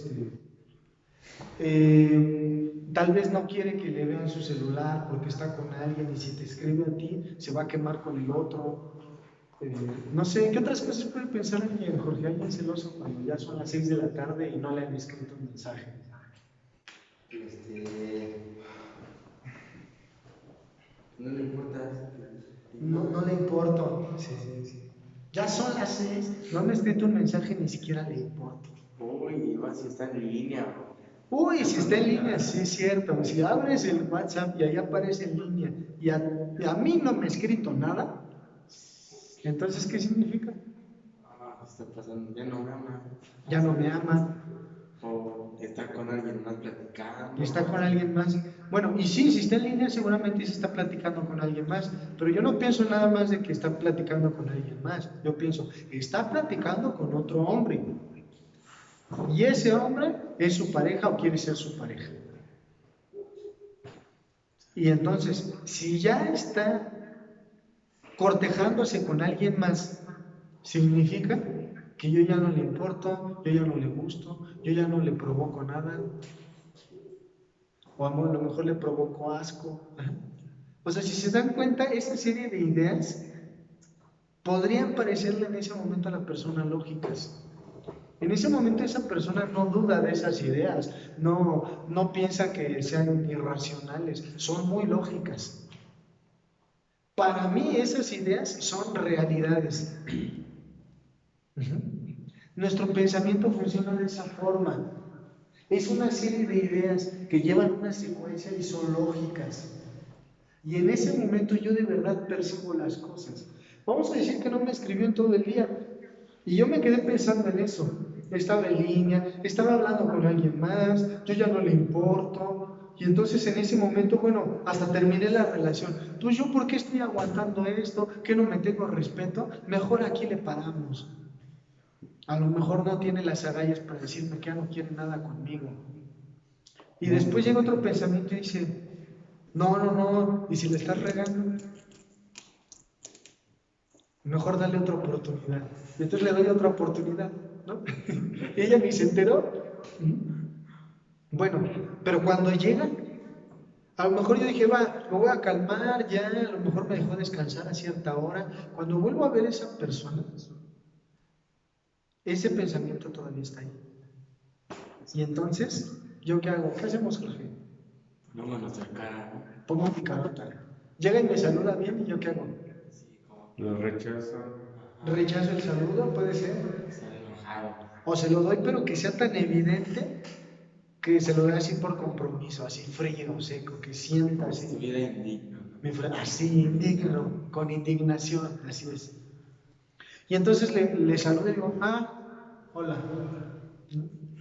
tal vez no quiere que le vean su celular porque está con alguien y si te escribe a ti se va a quemar con el otro. No sé, ¿qué otras cosas puede pensar alguien, Jorge? Alguien celoso cuando ya son las 6 de la tarde y no le han escrito un mensaje. No le importa. No le importo. Sí. Ya son las 6, no me ha escrito un mensaje, ni siquiera le importa. Uy, más si está en línea. Uy, si está en línea, sí es cierto. Si abres el WhatsApp y ahí aparece en línea y a mí no me ha escrito nada, entonces, ¿qué significa? Está pasando, ya no me ama. Ya no me ama. O está con alguien más platicando. Está con alguien más. Bueno, y sí, si está en línea, seguramente se está platicando con alguien más. Pero yo no pienso nada más de que está platicando con alguien más. Yo pienso, está platicando con otro hombre. Y ese hombre es su pareja o quiere ser su pareja. Y entonces, si ya está cortejándose con alguien más, significa que yo ya no le importo, yo ya no le gusto, yo ya no le provoco nada, o a lo mejor le provoco asco. O sea, si se dan cuenta, esa serie de ideas podrían parecerle en ese momento a la persona lógicas. En ese momento esa persona no duda de esas ideas, no piensa que sean irracionales, son muy lógicas. Para mí esas ideas son realidades. Nuestro pensamiento funciona de esa forma. Es una serie de ideas que llevan una secuencia y son lógicas. Y en ese momento yo de verdad percibo las cosas. Vamos a decir que no me escribió en todo el día. Y yo me quedé pensando en eso. Estaba en línea, estaba hablando con alguien más, yo ya no le importo. Y entonces en ese momento, bueno, hasta terminé la relación. Entonces, ¿yo por qué estoy aguantando esto? ¿Que no me tengo respeto? Mejor aquí le paramos. A lo mejor no tiene las agallas para decirme que ya no quiere nada conmigo. Y después llega otro pensamiento y dice, no, y si le estás regando, mejor dale otra oportunidad. Y entonces le doy otra oportunidad, ¿no? Y ella ni se enteró. Bueno, pero cuando llega, a lo mejor yo dije, va, me voy a calmar, ya, a lo mejor me dejó descansar a cierta hora. Cuando vuelvo a ver a esa persona, ese pensamiento todavía está ahí. Y entonces, ¿yo qué hago? ¿Qué hacemos, Jorge? Ponemos nuestra cara. Pongo mi carota. Llega y me saluda bien, ¿y yo qué hago? Sí, como Lo rechazo. Rechazo el saludo, puede ser. estar enojado. O se lo doy, pero que sea tan evidente que se lo dé así por compromiso, así frío, seco, que sienta así. Estuviera indigno. Así, indigno, con indignación, así es. Y entonces le saludo y digo, hola.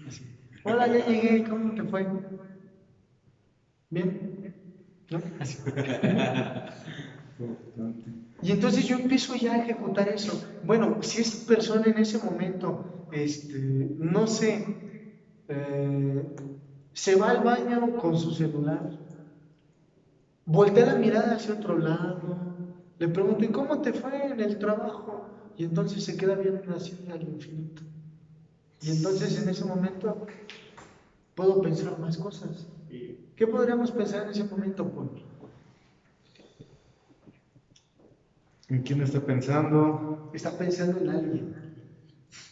Así. Hola, ya llegué, ¿cómo te fue? ¿Bien? ¿No? Así. Y entonces yo empiezo ya a ejecutar eso. Bueno, si esa persona en ese momento, no sé, se va al baño con su celular, voltea la mirada hacia otro lado, le pregunto, ¿y cómo te fue en el trabajo? Y entonces se queda viendo así al infinito. Y entonces en ese momento puedo pensar más cosas. ¿Qué podríamos pensar en ese momento, Paul? ¿En quién está pensando? Está pensando en alguien.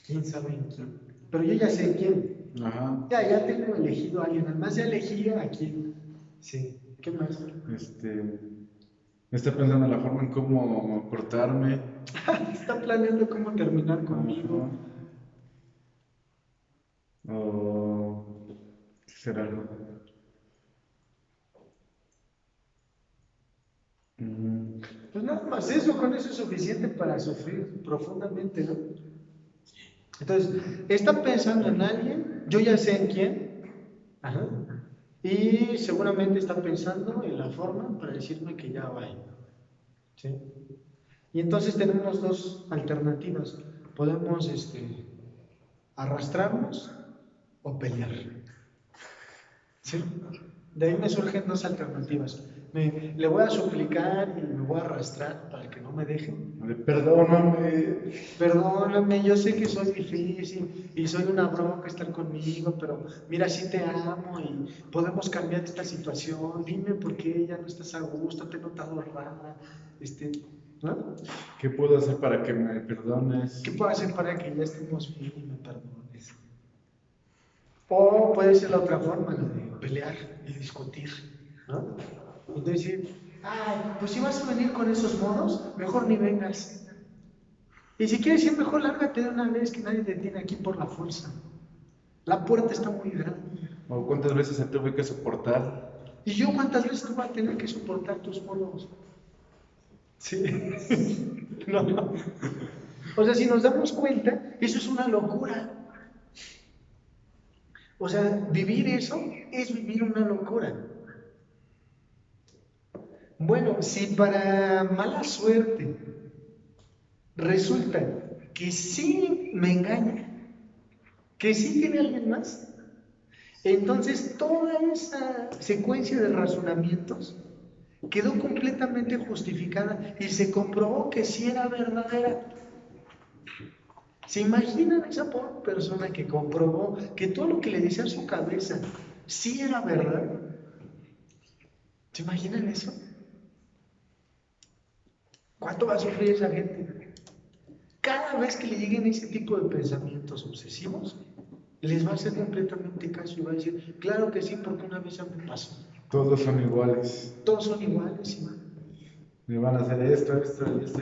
¿Quién sabe en quién? Pero yo ya sé quién. Ajá. Ya tengo elegido a alguien. Además ya elegí a quién. Sí. ¿Qué más? Está pensando en la forma en cómo cortarme. Está planeando cómo terminar conmigo. Ajá. O ¿qué será? Mm, Pues nada más eso, con eso es suficiente para sufrir profundamente, ¿no? Entonces, está pensando en alguien, yo ya sé en quién, ajá, y seguramente está pensando en la forma para decirme que ya va. ¿Sí? Y entonces tenemos dos alternativas. Podemos arrastrarnos o pelear. ¿Sí? De ahí me surgen dos alternativas. Le voy a suplicar y me voy a arrastrar para que no me dejen. Perdóname. Perdóname, yo sé que soy difícil y soy una bronca estar conmigo, pero mira, sí te amo y podemos cambiar esta situación. Dime por qué ya no estás a gusto, te he notado rara. ¿No? ¿Qué puedo hacer para que me perdones? ¿Qué puedo hacer para que ya estemos bien y me perdones? O puede ser la otra forma, la de pelear y discutir, ¿no? Entonces decir, pues si vas a venir con esos modos, mejor ni vengas. Y si quieres ir mejor, lárgate de una vez, que nadie te tiene aquí por la fuerza. La puerta está muy grande. ¿O cuántas veces se tuve que soportar? ¿Y yo cuántas veces tú vas a tener que soportar tus modos? Sí. No. O sea, si nos damos cuenta, eso es una locura. O sea, vivir eso es vivir una locura. Bueno, si para mala suerte resulta que sí me engaña, que sí tiene alguien más, entonces toda esa secuencia de razonamientos quedó completamente justificada y se comprobó que sí era verdadera. ¿Se imaginan esa pobre persona que comprobó que todo lo que le decía a su cabeza sí era verdad? ¿Se imaginan eso? ¿Cuánto va a sufrir esa gente? Cada vez que le lleguen ese tipo de pensamientos obsesivos, les va a hacer completamente caso y va a decir, claro que sí, porque una vez a mí me pasó. Todos son iguales. Todos son iguales, ¿sí? Me van a hacer esto,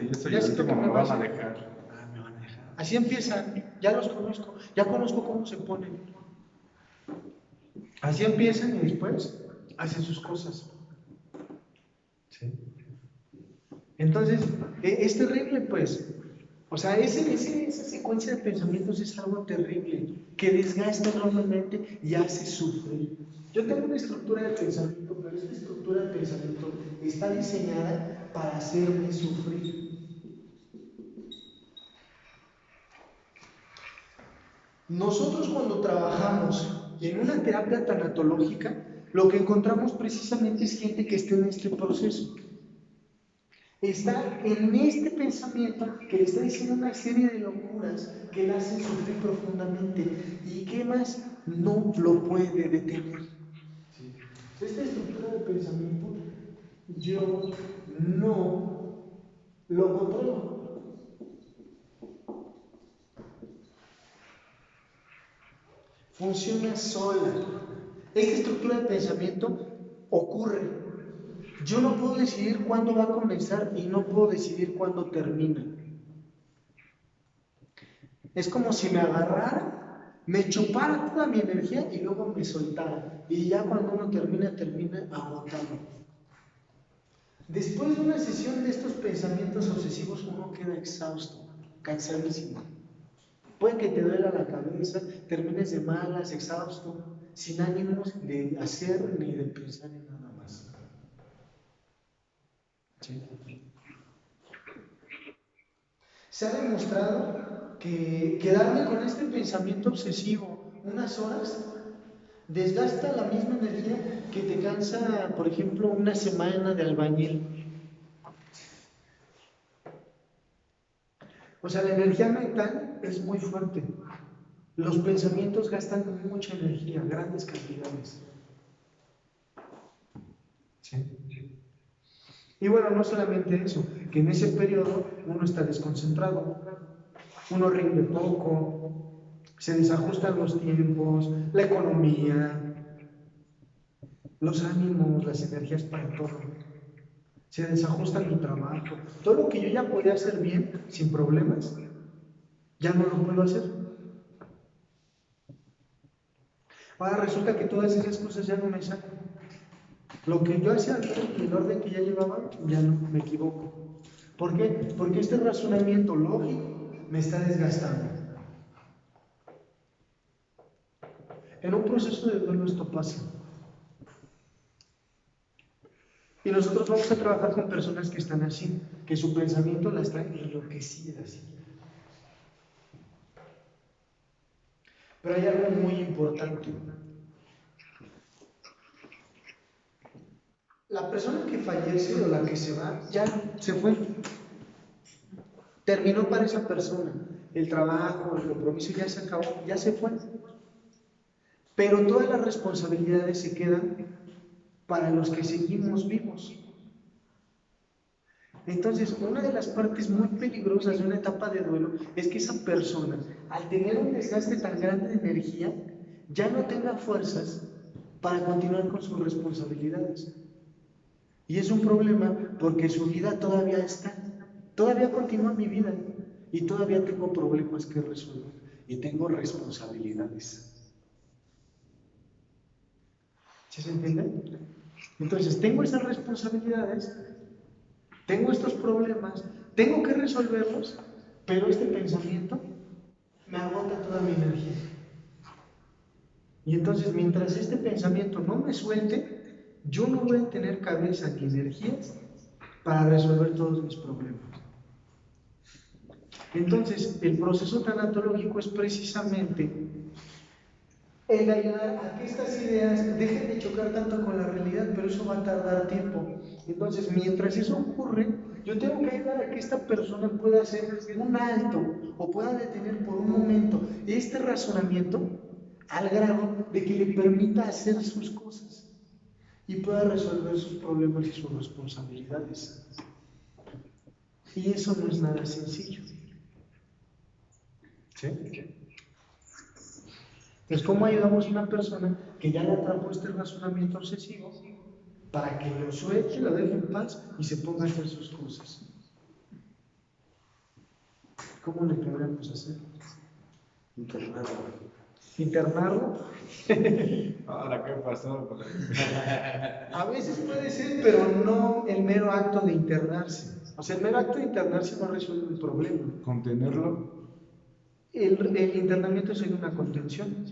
y Ya al siento que último me me van vas a dejar. me van a dejar. Así empiezan, ya los conozco, ya conozco cómo se ponen. Así empiezan y después hacen sus cosas. ¿Sí? Entonces, es terrible, pues. O sea, esa secuencia de pensamientos es algo terrible, que desgasta enormemente y hace sufrir. Yo tengo una estructura de pensamiento, pero esta estructura de pensamiento está diseñada para hacerme sufrir. Nosotros cuando trabajamos en una terapia tanatológica, lo que encontramos precisamente es gente que está en este proceso. Está en este pensamiento que le está diciendo una serie de locuras que le hacen sufrir profundamente y que más no lo puede detener. ¿Sí? Esta estructura de pensamiento yo no lo controlo. Funciona sola. Esta estructura de pensamiento ocurre. Yo no puedo decidir cuándo va a comenzar y no puedo decidir cuándo termina. Es como si me agarrara, me chupara toda mi energía y luego me soltara. Y ya cuando uno termina agotado. Después de una sesión de estos pensamientos obsesivos, uno queda exhausto, cansadísimo. Puede que te duela la cabeza, termines de malas, exhausto, sin ánimos de hacer ni de pensar en nada más. ¿Sí? Se ha demostrado que quedarme con este pensamiento obsesivo unas horas desgasta la misma energía que te cansa, por ejemplo, una semana de albañil. O sea, la energía mental es muy fuerte. Los pensamientos gastan mucha energía, grandes cantidades. ¿Sí? Y bueno, no solamente eso, que en ese periodo uno está desconcentrado, uno rinde poco, se desajustan los tiempos, la economía, los ánimos, las energías para todo. Se desajusta mi trabajo. Todo lo que yo ya podía hacer bien, sin problemas, ya no lo puedo hacer. Ahora resulta que todas esas cosas ya no me salen. Lo que yo hacía bien y el orden que ya llevaba, ya no me equivoco. ¿Por qué? Porque este razonamiento lógico me está desgastando. En un proceso de duelo esto pasa. Y nosotros vamos a trabajar con personas que están así, que su pensamiento la está enloquecida así. Pero hay algo muy importante. La persona que fallece o la que se va, ya se fue. Terminó para esa persona. El trabajo, el compromiso ya se acabó, ya se fue. Pero todas las responsabilidades se quedan para los que seguimos vivos. Entonces, una de las partes muy peligrosas de una etapa de duelo es que esa persona, al tener un desgaste tan grande de energía, ya no tenga fuerzas para continuar con sus responsabilidades. Y es un problema porque su vida todavía está, todavía continúa mi vida y todavía tengo problemas que resolver y tengo responsabilidades. ¿Sí se entiende? Entonces, tengo esas responsabilidades, tengo estos problemas, tengo que resolverlos, pero este pensamiento me agota toda mi energía. Y entonces, mientras este pensamiento no me suelte, yo no voy a tener cabeza ni energías para resolver todos mis problemas. Entonces, el proceso tanatológico es precisamente el ayudar a que estas ideas dejen de chocar tanto con la realidad, pero eso va a tardar tiempo. Entonces, mientras eso ocurre, yo tengo que ayudar a que esta persona pueda hacer un alto o pueda detener por un momento este razonamiento al grado de que le permita hacer sus cosas y pueda resolver sus problemas y sus responsabilidades. Y eso no es nada sencillo. ¿Sí? Entonces, ¿cómo ayudamos a una persona que ya le atrapó este razonamiento obsesivo para que lo suelte, lo deje en paz y se ponga a hacer sus cosas. ¿Cómo le podríamos hacer? ¿Internarlo? Ahora, ¿qué pasó? A veces puede ser, pero no el mero acto de internarse. O sea, el mero acto de internarse no resuelve el problema. ¿Contenerlo? El internamiento es una contención.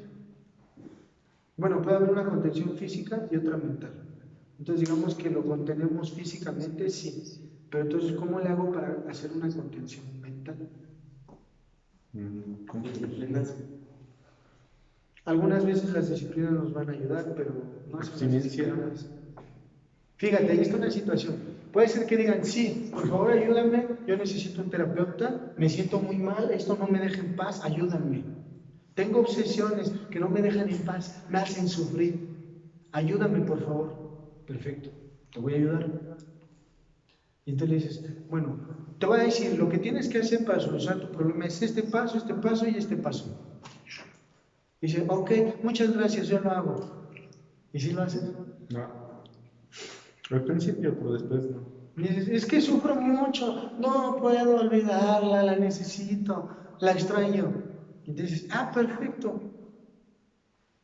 Bueno, puede haber una contención física y otra mental. Entonces, digamos que lo contenemos físicamente, sí. Pero entonces, ¿cómo le hago para hacer una contención mental? ¿Con disciplinas? Algunas veces las disciplinas nos van a ayudar, pero no son Abstinencia. disciplinas. Fíjate, ahí está una situación. Puede ser que digan, sí, por favor ayúdame, yo necesito un terapeuta, me siento muy mal, esto no me deja en paz, ayúdame. Tengo obsesiones que no me dejan en paz, me hacen sufrir. Ayúdame, por favor. Perfecto, te voy a ayudar. Y entonces le dices, bueno, te voy a decir, lo que tienes que hacer para solucionar tu problema es este paso y este paso. Y dice, ok, muchas gracias, yo lo hago. ¿Y si lo haces? No. Al principio, pero después no. Y dices, es que sufro mucho, no puedo olvidarla, la necesito, la extraño. Y dices, perfecto.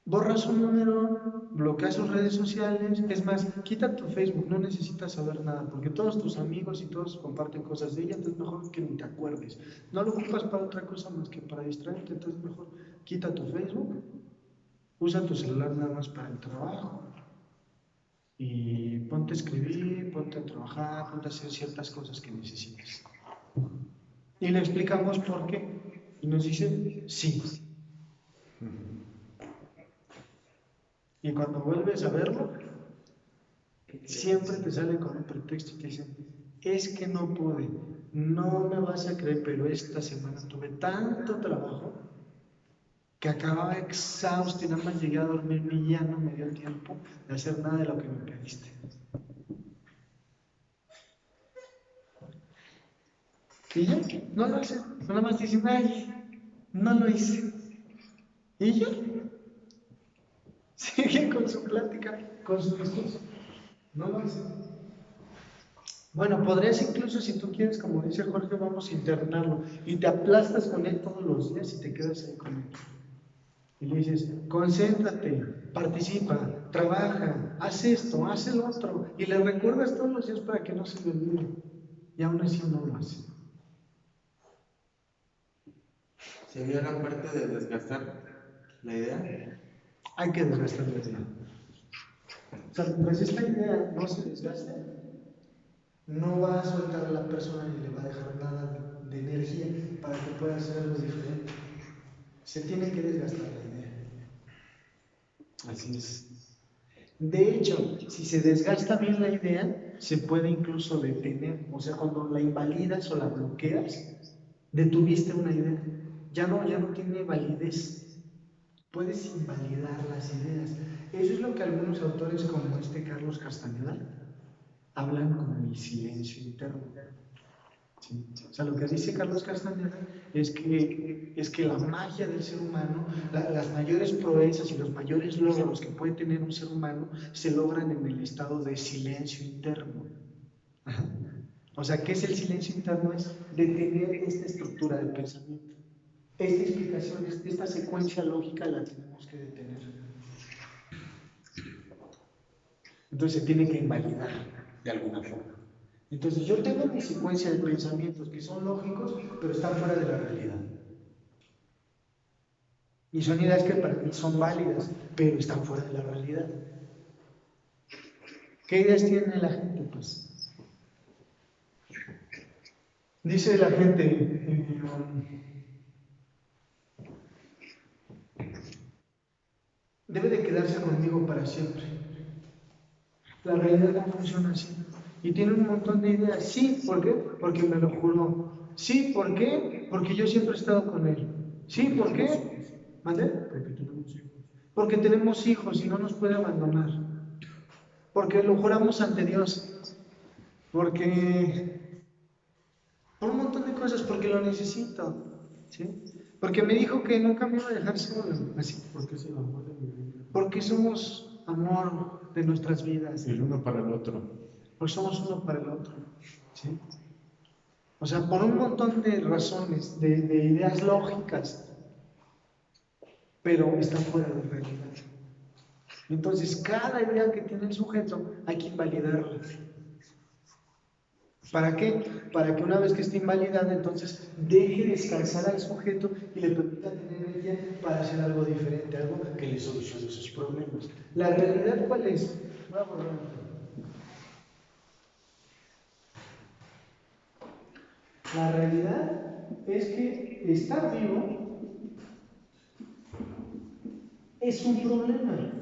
Borra su número, bloquea sus redes sociales, es más, quita tu Facebook, no necesitas saber nada, porque todos tus amigos y todos comparten cosas de ella, entonces mejor que ni te acuerdes. No lo ocupas para otra cosa más que para distraerte, entonces mejor quita tu Facebook, usa tu celular nada más para el trabajo y ponte a escribir, ponte a trabajar, ponte a hacer ciertas cosas que necesites. Y le explicamos por qué, y nos dice sí. Y cuando vuelves a verlo, siempre te sale con un pretexto y te dicen, es que no pude, no me vas a creer, pero esta semana tuve tanto trabajo que acababa exhausto y nada más llegué a dormirme y ya no me dio tiempo de hacer nada de lo que me pediste. Y ya, no lo hace, nada más dicen, ay, no lo hice. Y ya, siguen con su plática, con su discurso. No lo hace. Bueno, podrías incluso, si tú quieres, como dice Jorge, vamos a internarlo y te aplastas con él todos los días y te quedas ahí con él. Y le dices, concéntrate, participa, trabaja, haz esto, haz el otro. Y le recuerdas todos los días para que no se le olvide. Y aún así no lo hace. ¿Sería la parte de desgastar la idea? Hay que desgastar la idea. O sea, mientras esta idea no se desgaste, no va a soltar a la persona ni le va a dejar nada de energía para que pueda hacer algo diferente. Se tiene que desgastar la idea. Así es. De hecho, si se desgasta bien la idea, se puede incluso detener. O sea, cuando la invalidas o la bloqueas, detuviste una idea. Ya no tiene validez. Puedes invalidar las ideas. Eso es lo que algunos autores, como Carlos Castañeda, hablan como el silencio interno. ¿Sí? O sea, lo que dice Carlos Castañeda es que la magia del ser humano, las mayores proezas y los mayores logros que puede tener un ser humano se logran en el estado de silencio interno. O sea, ¿qué es el silencio interno? Es detener esta estructura del pensamiento. Esta explicación, esta secuencia lógica la tenemos que detener. Entonces se tiene que invalidar de alguna forma. Entonces yo tengo mi secuencia de pensamientos que son lógicos, pero están fuera de la realidad. Y son ideas que para mí son válidas, pero están fuera de la realidad. ¿Qué ideas tiene la gente? Pues dice la gente, debe de quedarse conmigo para siempre. La realidad no funciona así. Y tiene un montón de ideas. Sí, ¿por qué? Porque me lo juró. Sí, ¿por qué? Porque yo siempre he estado con él. Sí, ¿por qué? ¿Mande? Porque tenemos hijos y no nos puede abandonar. Porque lo juramos ante Dios. Porque por un montón de cosas, porque lo necesito. ¿Sí? Porque me dijo que nunca me iba a dejar solo. Así. Porque somos amor de nuestras vidas. El uno para el otro. Pues somos uno para el otro. ¿Sí? O sea, por un montón de razones, de ideas lógicas, pero están fuera de realidad. Entonces, cada idea que tiene el sujeto hay que invalidarla. ¿Para qué? Para que una vez que esté invalidada, entonces deje descansar al sujeto y le permita tener energía para hacer algo diferente, algo que le solucione sus problemas. ¿La realidad cuál es? Voy a borrar. La realidad es que estar vivo es un problema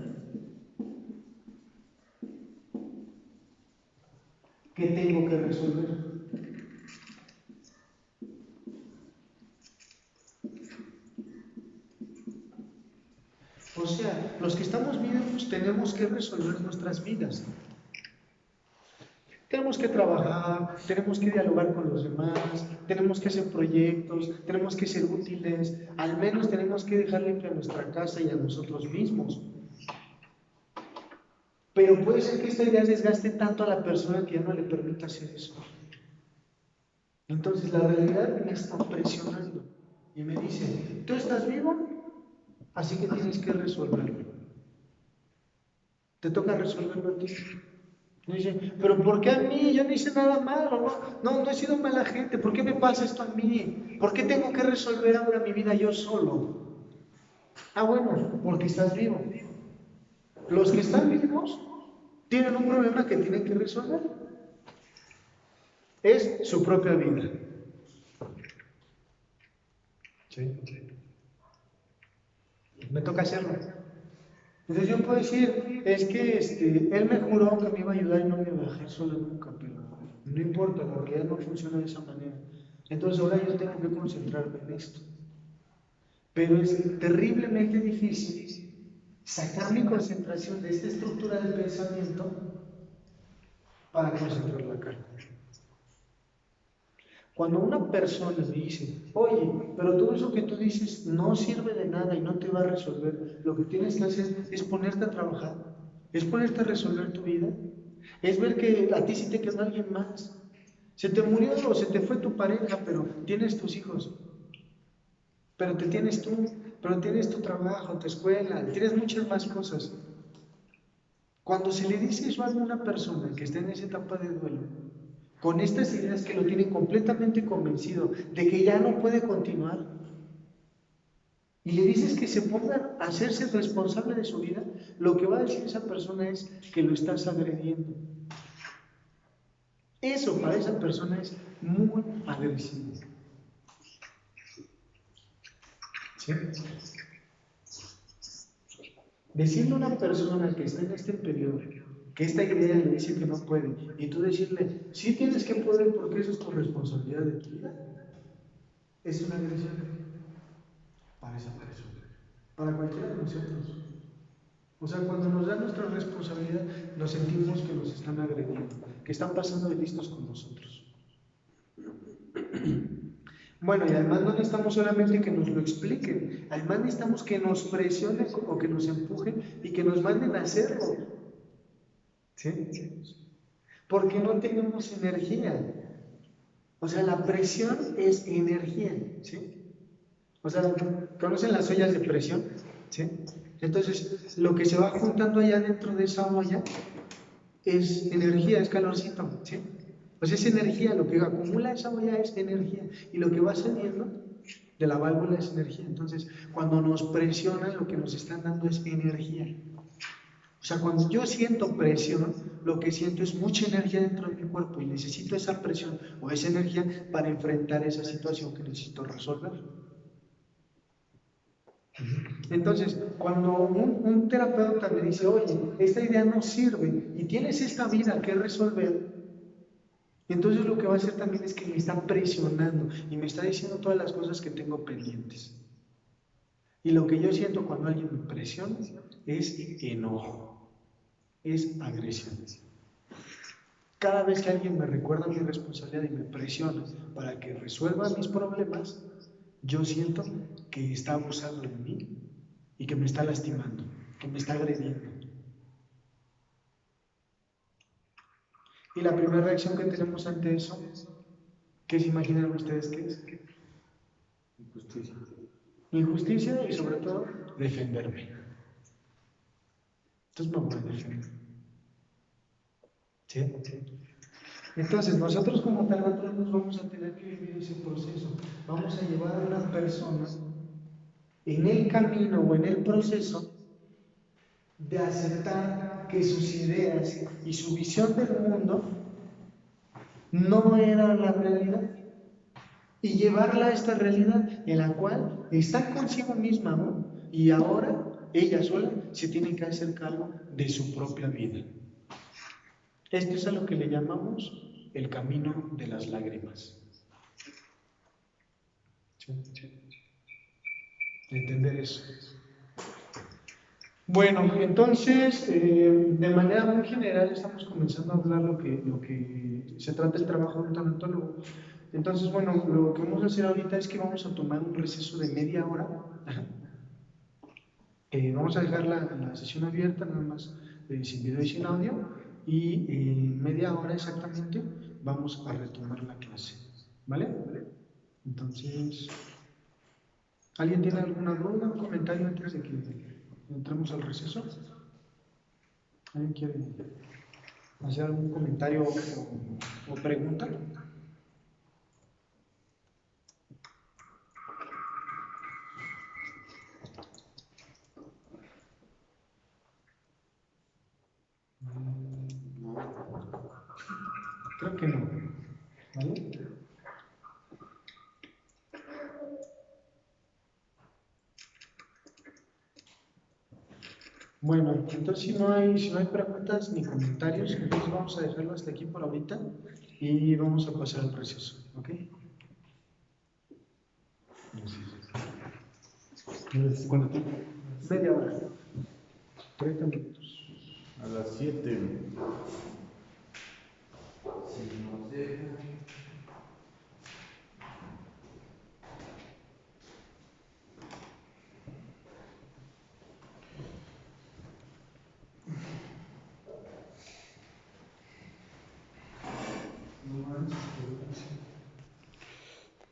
que tengo que resolver. O sea, los que estamos vivos tenemos que resolver nuestras vidas. Tenemos que trabajar, tenemos que dialogar con los demás, tenemos que hacer proyectos, tenemos que ser útiles, al menos tenemos que dejar limpia nuestra casa y a nosotros mismos. Pero puede ser que esta idea desgaste tanto a la persona que ya no le permita hacer eso. Entonces la realidad me está presionando y me dice, tú estás vivo, así que tienes que resolverlo. Te toca resolverlo a ti. Y dice, pero ¿por qué a mí? Yo no hice nada malo, no he sido mala gente, ¿por qué me pasa esto a mí? ¿Por qué tengo que resolver ahora mi vida yo solo? Ah, bueno, porque estás vivo. Los que están vivos tienen un problema que tienen que resolver. Es su propia vida. Sí. Me toca hacerlo. Entonces yo puedo decir, es que él me juró que me iba a ayudar y no me iba a dejar solo nunca, pero no importa, la realidad no funciona de esa manera. Entonces ahora yo tengo que concentrarme en esto. Pero es terriblemente difícil sacar mi concentración de esta estructura del pensamiento para concentrarla acá. Cuando una persona me dice, oye, pero todo eso que tú dices no sirve de nada y no te va a resolver, lo que tienes que hacer es ponerte a trabajar, es ponerte a resolver tu vida, es ver que a ti sí te quedó alguien más. Se te murió o se te fue tu pareja, pero tienes tus hijos, pero te tienes tú, pero tienes tu trabajo, tu escuela, tienes muchas más cosas. Cuando se le dice eso a alguna persona que está en esa etapa de duelo, con estas ideas que lo tienen completamente convencido de que ya no puede continuar, y le dices que se ponga a hacerse responsable de su vida, lo que va a decir esa persona es que lo estás agrediendo. Eso para esa persona es muy agresivo. ¿Sí? Decirle a una persona que está en este periodo, que esta idea le dice que no puede, y tú decirle, sí tienes que poder porque eso es tu responsabilidad de tu vida, es una agresión para esa persona, para cualquiera de nosotros. O sea, cuando nos dan nuestra responsabilidad, nos sentimos que nos están agrediendo, que están pasando de listos con nosotros. Bueno, y además no necesitamos solamente que nos lo expliquen, además necesitamos que nos presionen o que nos empujen y que nos manden a hacerlo. ¿Sí? Porque no tenemos energía. O sea, la presión es energía. ¿Sí? O sea, ¿conocen las ollas de presión? ¿Sí? Entonces, lo que se va juntando allá dentro de esa olla es energía, es calorcito. ¿Sí? Pues es energía, lo que acumula esa olla es energía y lo que va saliendo de la válvula es energía. Entonces, cuando nos presionan, lo que nos están dando es energía. O sea, cuando yo siento presión, lo que siento es mucha energía dentro de mi cuerpo y necesito esa presión o esa energía para enfrentar esa situación que necesito resolver. Entonces, cuando un terapeuta me dice, oye, esta idea no sirve y tienes esta vida que resolver, entonces lo que va a hacer también es que me está presionando y me está diciendo todas las cosas que tengo pendientes. Y lo que yo siento cuando alguien me presiona es enojo, es agresión. Cada vez que alguien me recuerda mi responsabilidad y me presiona para que resuelva mis problemas, yo siento que está abusando de mí y que me está lastimando, que me está agrediendo. Y la primera reacción que tenemos ante eso, ¿qué se imaginan ustedes que es? Injusticia. Injusticia y sobre todo defenderme. Entonces me voy a defender. ¿Sí? Entonces nosotros como tanatónomos vamos a tener que vivir ese proceso. Vamos a llevar a una persona en el camino o en el proceso de aceptar que sus ideas y su visión del mundo no era la realidad y llevarla a esta realidad en la cual está consigo misma, ¿no? Y ahora ella sola se tiene que hacer cargo de su propia vida. Esto es a lo que le llamamos el camino de las lágrimas. ¿Sí? Entender eso. Bueno, entonces, de manera muy general estamos comenzando a hablar lo que se trata el trabajo de un tanatólogo. Entonces, bueno, lo que vamos a hacer ahorita es que vamos a tomar un receso de media hora. Vamos a dejar la sesión abierta, nada más sin video y sin audio, y en media hora exactamente vamos a retomar la clase. ¿Vale? Entonces, ¿alguien tiene alguna duda, un comentario antes de que entremos al receso? ¿Alguien quiere hacer algún comentario o pregunta? Creo que no. ¿Vale? Bueno, entonces si no hay preguntas ni comentarios, entonces vamos a dejarlo hasta aquí por ahorita y vamos a pasar al receso, ¿ok? ¿Cuánto tiempo? Media hora, 30 minutos. A las 7.